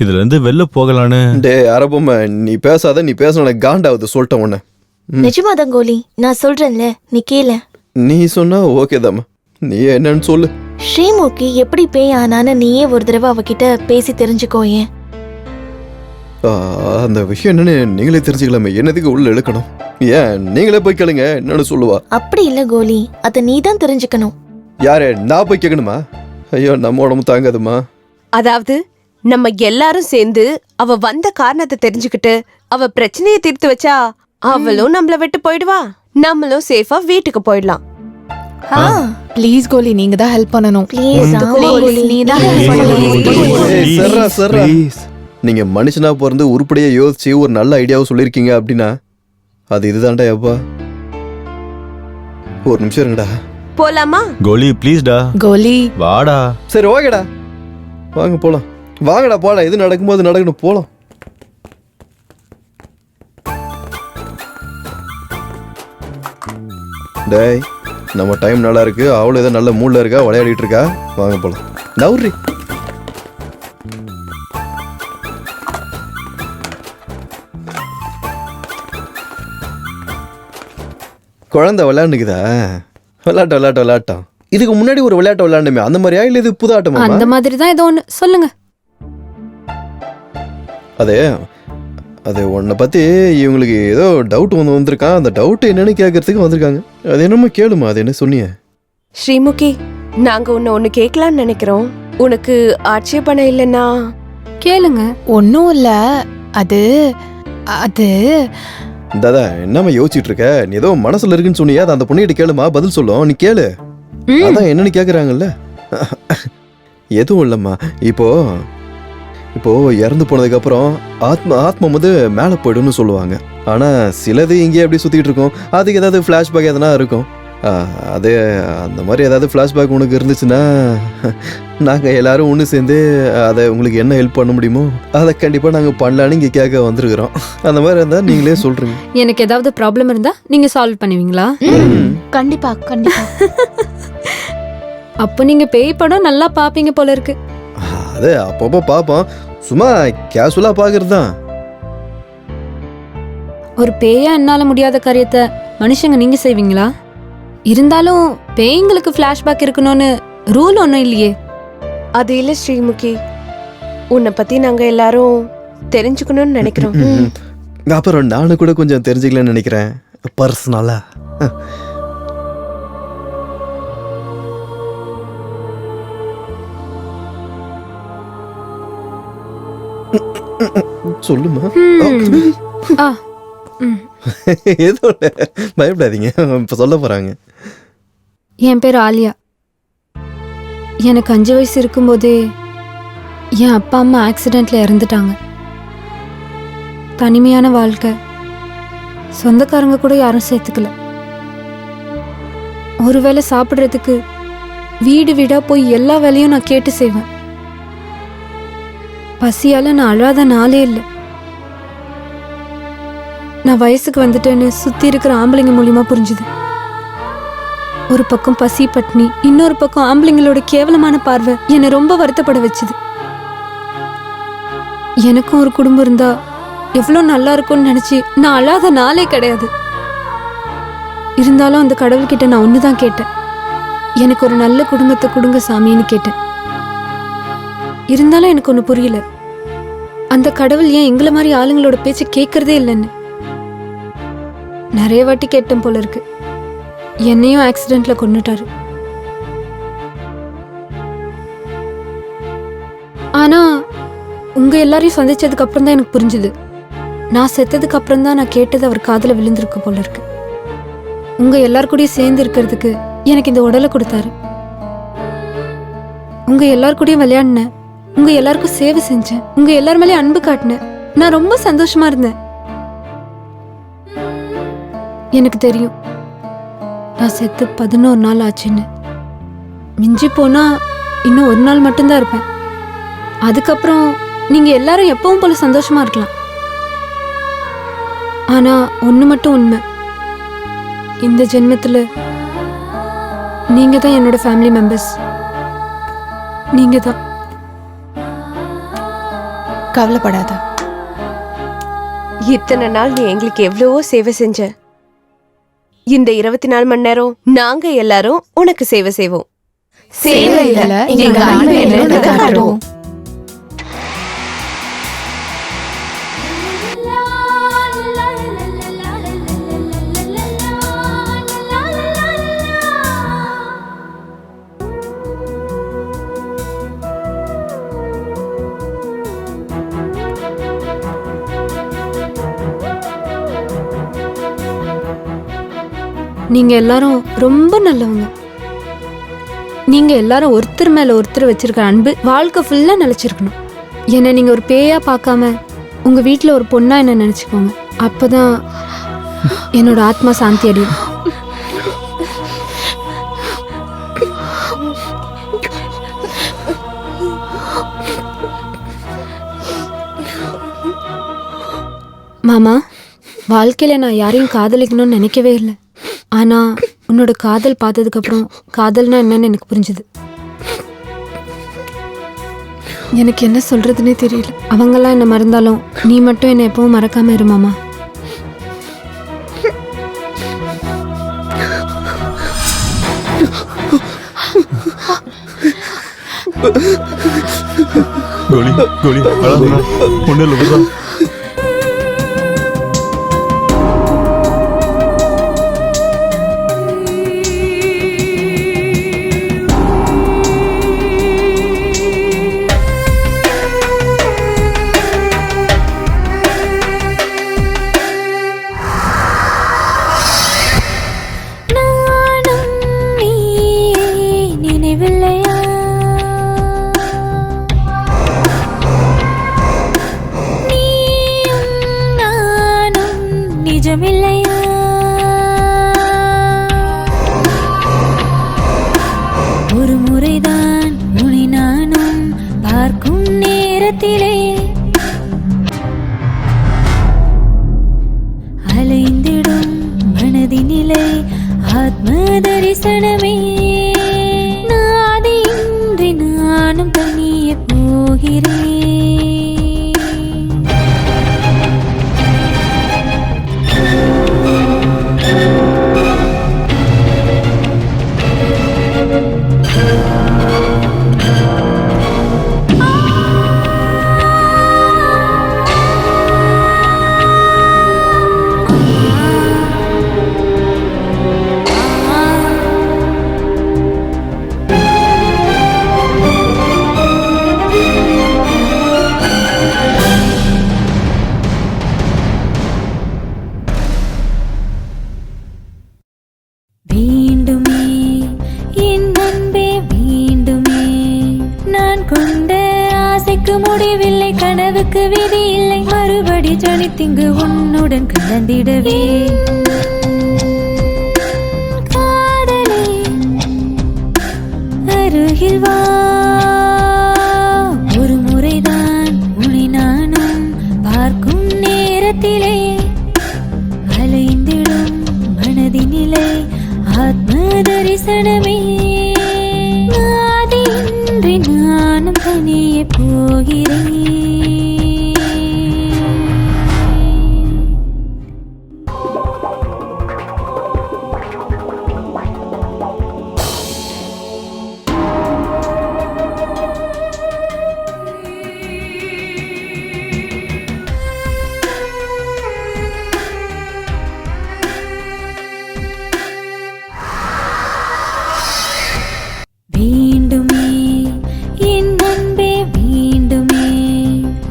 இதுல இருந்து வெளில போகலான்னு. டே அரபொம்மை, நீ பேசாத, நீ பேச காண்டாவது சொல்லிட்டேன் உன்ன. நிஜமாதான் கோலி, நான் சொல்றேன்ல, நீ கேளு. நீ சொன்னா ஓகே தாம்மா, நீ என்னன்னு சொல்லு. ஸ்ரீமுகி எப்படி பேய் ஆனான்னு நீயே ஒரு தடவை அவகிட்ட பேசி தெரிஞ்சுக்கோ. ஏன் அந்த விஷயம் என்னன்னு நீங்களே தெரிஞ்சுக்கலாமே, என்னதுக்கு உள்ள இழுக்கணும்? ஏன் நீங்களே போய் கேளுங்க, என்னன்னு சொல்லுவா. அப்படி இல்ல கோலி, அத நீ தான் தெரிஞ்சுக்கணும். யாரு, நான் போய் கேட்கணுமா? ஐயோ, நம்ம உடம்பு தாங்காதுமா. அதாவது நம்ம எல்லாரும் சேர்ந்து அவ வந்த காரணத்தை தெரிஞ்சுக்கிட்டு அவ பிரச்சனையை தீர்த்து வச்சா அவளும் நம்மள விட்டு போயிடுவா, நம்மளும் சேஃபா வீட்டுக்கு போயிடலாம். ப்ளீஸ் கோலி, நீங்க தான் ஹெல்ப் பண்ணணும். நீங்க மனுஷனா பிறந்து உருப்படியா யோசிச்சு ஒரு நல்ல ஐடியாவை சொல்லிருக்கீங்க அப்படின்னா அது இதுதான்டா. எப்பா ஒரு நிமிஷம் இருங்கடா. போலாமா? கோலி ப்ளீஸ்டா. கோலி வாடா. சரி ஓகேடா, வாங்க போலாம். வாங்கடா போலாம், எது நடக்கும்போது நடக்கணும், போலாம். டேய், நம்ம டைம் நல்லா இருக்கு, அவளும் ஏதோ நல்ல மூட்ல இருக்கா, விளையாடிட்டு இருக்கா. வாங்க போலாம். நவுரி. குழந்தை விளையாண்டுக்குதா? விளையாட்டம். இதுக்கு முன்னாடி ஒரு விளையாட்டு விளையாண்டுமே, அந்த மாதிரியா இல்ல இது புது ஆட்டமா? அந்த மாதிரி தான் ஏதோ ஒன்று சொல்லுங்க. அது உன்னை பத்தி இவங்களுக்கு ஏதோ டவுட் வந்திருக்கான். அந்த டவுட் என்னன்னு கேட்கறதுக்கு வந்திருக்காங்க. அது என்னமோ கேளுமா, அது என்ன சொன்னிய? ஸ்ரீமுகி, நாங்க ஒன்னு கேட்கலான்னு நினைக்கிறோம். உனக்கு ஆட்சேபணம் இல்லைன்னா கேளுங்க. ஒன்னும் இல்ல. அது அது தாதா, என்னமா யோசிச்சுட்டு இருக்க? நீ ஏதோ மனசுல இருக்குன்னு சொன்னியா, அது அந்த பொண்ணுகிட்ட கேளுமா, பதில் சொல்லும். நீ கேளு. அதான் என்னன்னு கேக்குறாங்கல்ல. எதுவும் இல்லம்மா. இப்போ இறந்து போனதுக்கு அப்புறம் ஆத்மா வந்து மேல போயிடும்னு சொல்லுவாங்க. ஆனா சிலது இங்கே எப்படி சுத்திட்டு இருக்கும், அதுக்கு ஏதாவது பிளாஷ்பேக் எதனா இருக்கும். அது அந்த மாதிரி ஏதாவது பிளாஷ்பேக் உனக்கு இருந்துச்சுன்னா நாங்க எல்லாரும் ஒன்று சேர்ந்து அதை உங்களுக்கு என்ன ஹெல்ப் பண்ண முடியுமோ அதை கண்டிப்பா நாங்க பண்ணலான்னு இங்க கேட்க வந்திருக்கிறோம். அந்த மாதிரி இருந்தா நீங்களே சொல்றீங்க. எனக்கு ஏதாவது ப்ராப்ளம் இருந்தா நீங்க சால்வ் பண்ணுவீங்களா? கண்டிப்பா கண்டிப்பா. அப்போ நீங்க பேய் படம் நல்லா பாப்பீங்க போல இருக்கு. அது அப்பப்போ பாப்போம், சும்மா கேஷுவலா பாக்குறது தான். ஒரு பேயா என்னால முடியாத காரியத்தை மனுஷங்க நீங்க செய்வீங்களா? இருந்தாலும் பேய்ங்களுக்கு ஃபிளாஷ்பேக் இருக்கணும்னு ரூல் ஒன்றும் இல்லையே. அது இல்ல ஸ்ரீமுகி, உன்னை பத்தி நாங்க எல்லாரும் தெரிஞ்சுக்கணும்னு நினைக்கிறோம். அப்புறம் நானும் கூட கொஞ்சம் தெரிஞ்சுக்கலன்னு நினைக்கிறேன், பர்சனலா. சொல்லுமா. ஏதோ பயப்படாதீங்க, இப்ப சொல்ல போறாங்க. என் பேர் ஆலியா. எனக்கு 5 வயசு இருக்கும்போதே என் அப்பா அம்மா ஆக்சிடென்ட்ல இறந்துட்டாங்க. தனிமையான வாழ்க்கை, சொந்தக்காரங்க கூட யாரும் சேர்த்துக்கல. ஒருவேளை சாப்பிட்றதுக்கு வீடு வீடா போய் எல்லா வேலையும் நான் கேட்டு செய்வேன். பசியால நான் அழாத நாளே இல்லை. நான் வயசுக்கு வந்துட்டேன்னு சுத்தி இருக்கிற ஆம்பளைங்க மூலியமா புரிஞ்சுது. ஒரு பக்கம் பசி பட்னி, இன்னொரு பக்கம் ஆம்பளைங்களோட கேவலமான பார்வை என்னை ரொம்ப வருத்தப்பட வச்சுது. எனக்கும் ஒரு குடும்பம் இருந்தா எவ்வளோ நல்லா இருக்கும்னு நினைச்சு நான் அழாத நாளே கிடையாது. இருந்தாலும் அந்த கடவுள்கிட்ட நான் ஒண்ணுதான் கேட்டேன், எனக்கு ஒரு நல்ல குடும்பத்தை கொடுங்க சாமின்னு கேட்டேன். இருந்தாலும் எனக்கு ஒண்ணு புரியல, அந்த கடவுள் ஏன் எங்களை மாதிரி ஆளுங்களோட பேச்ச கேட்கறதே இல்லைன்னு. நிறைய வாட்டி கேட்டேன் போல இருக்கு. என்னையும் ஆக்சிடென்ட்ல கொன்னுட்டாரு. ஆனா உங்க எல்லாரையும் சந்திச்சதுக்கு அப்புறம் தான் எனக்கு புரிஞ்சுது, நான் செத்ததுக்கு அப்புறம் தான் நான் கேட்டது அவர் காதுல விழுந்திருக்கு போல இருக்கு. உங்க எல்லார் கூடயும் சேர்ந்து இருக்கிறதுக்கு எனக்கு இந்த உடலை கொடுத்தாரு. உங்க எல்லார் கூடயும் விளையாடினேன், உங்க எல்லாருக்கும் சேவை செஞ்சேன், உங்க எல்லார் மேலேயும் அன்பு காட்டினேன். நான் ரொம்ப சந்தோஷமா இருந்தேன். எனக்கு தெரியும் நான் செத்து 11 நாள் ஆச்சுன்னு. மிஞ்சி போனா இன்னும் 1 நாள் மட்டும்தான் இருப்பேன். அதுக்கப்புறம் நீங்க எல்லாரும் எப்பவும் போல சந்தோஷமா இருக்கலாம். ஆனா ஒண்ணு மட்டும் உண்மை, இந்த ஜென்மத்துல நீங்க தான் என்னோட ஃபேமிலி மெம்பர்ஸ். நீங்க தான் கவலைப்படாத. இத்தனை நாள் நீ எங்களுக்கு எவ்வளவோ சேவை செஞ்ச. இந்த 24 மணி நேரம் நாங்க எல்லாரும் உனக்கு சேவை செய்வோம். சேவையில எங்க அன்பு என்னன்னு காட்டுவோம். நீங்க எல்லாரும் ரொம்ப நல்லவங்க. நீங்க எல்லாரும் ஒருத்தர் மேல ஒருத்தர் வச்சிருக்கிற அன்பு வாழ்க்கை ஃபுல்லா நிலைச்சிருக்கணும். என்னை நீங்க ஒரு பேயா பார்க்காம உங்க வீட்டுல ஒரு பொண்ணா என்ன நினைச்சுக்கோங்க. அப்பதான் என்னோட ஆத்மா சாந்தி அடையும். மாமா, வாழ்க்கையில நான் யாரையும் காதலிக்கணும்னு நினைக்கவே இல்லை. ஆனா உன்னோட காதல் பார்த்ததுக்கு அப்புறம் காதல்னா என்னன்னு எனக்கு புரிஞ்சுது. எனக்கு என்ன சொல்றதுன்னே தெரியல. அவங்கெல்லாம் என்ன மறந்தாலும் நீ மட்டும் என்னை எப்பவும் மறக்காம இரு மாமா. கோலி கோலி அழகா ஒண்ணு இல்லை. ஒரு முறைதான் உன்னை நானும் பார்க்கும் நேரத்திலே அலைந்திடும் மனதினிலை ஆத்ம தரிசனமே. நாதியின்றி நானும் தனிய போகிறேன். வேண்டுமே என் அன்பே வேண்டுமே, நான் கொண்ட ஆசைக்கு முடிவில்லை, கனவுக்கு விதி இல்லை, மறுபடி ஜனித்திங்கு உன்னுடன் கலந்திடவே. காதலே அருகில் வா, ஒரு முறைதான் உன்னை நானும் பார்க்கும் நேரத்திலே அலைந்திடும் மனதினிலை ஆத்ம தரிசனமே. நாதியின்றி நானும் தனியே போகிறேன். வேண்டுமே என் அன்பே வேண்டுமே,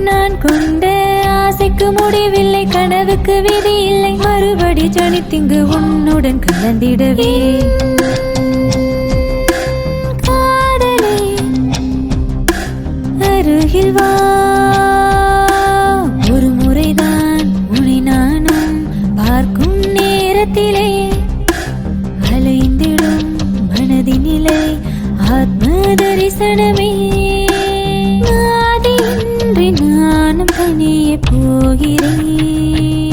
நான் கொண்ட ஆசைக்கு முடிவில்லை, கனவுக்கு விதி இல்லை, மறுபடி ஜனித்திங்கு உன்னுடன் கலந்திடவே. காதலே அருகில் வா, ஒரு முறைதான் உன்னை நானும் பார்க்கும் நேரத்திலே அலைந்திடும் மனதினிலை ஆத்ம தரிசனமே. நாதியின்றி நானும் தனியே போகிறேன்.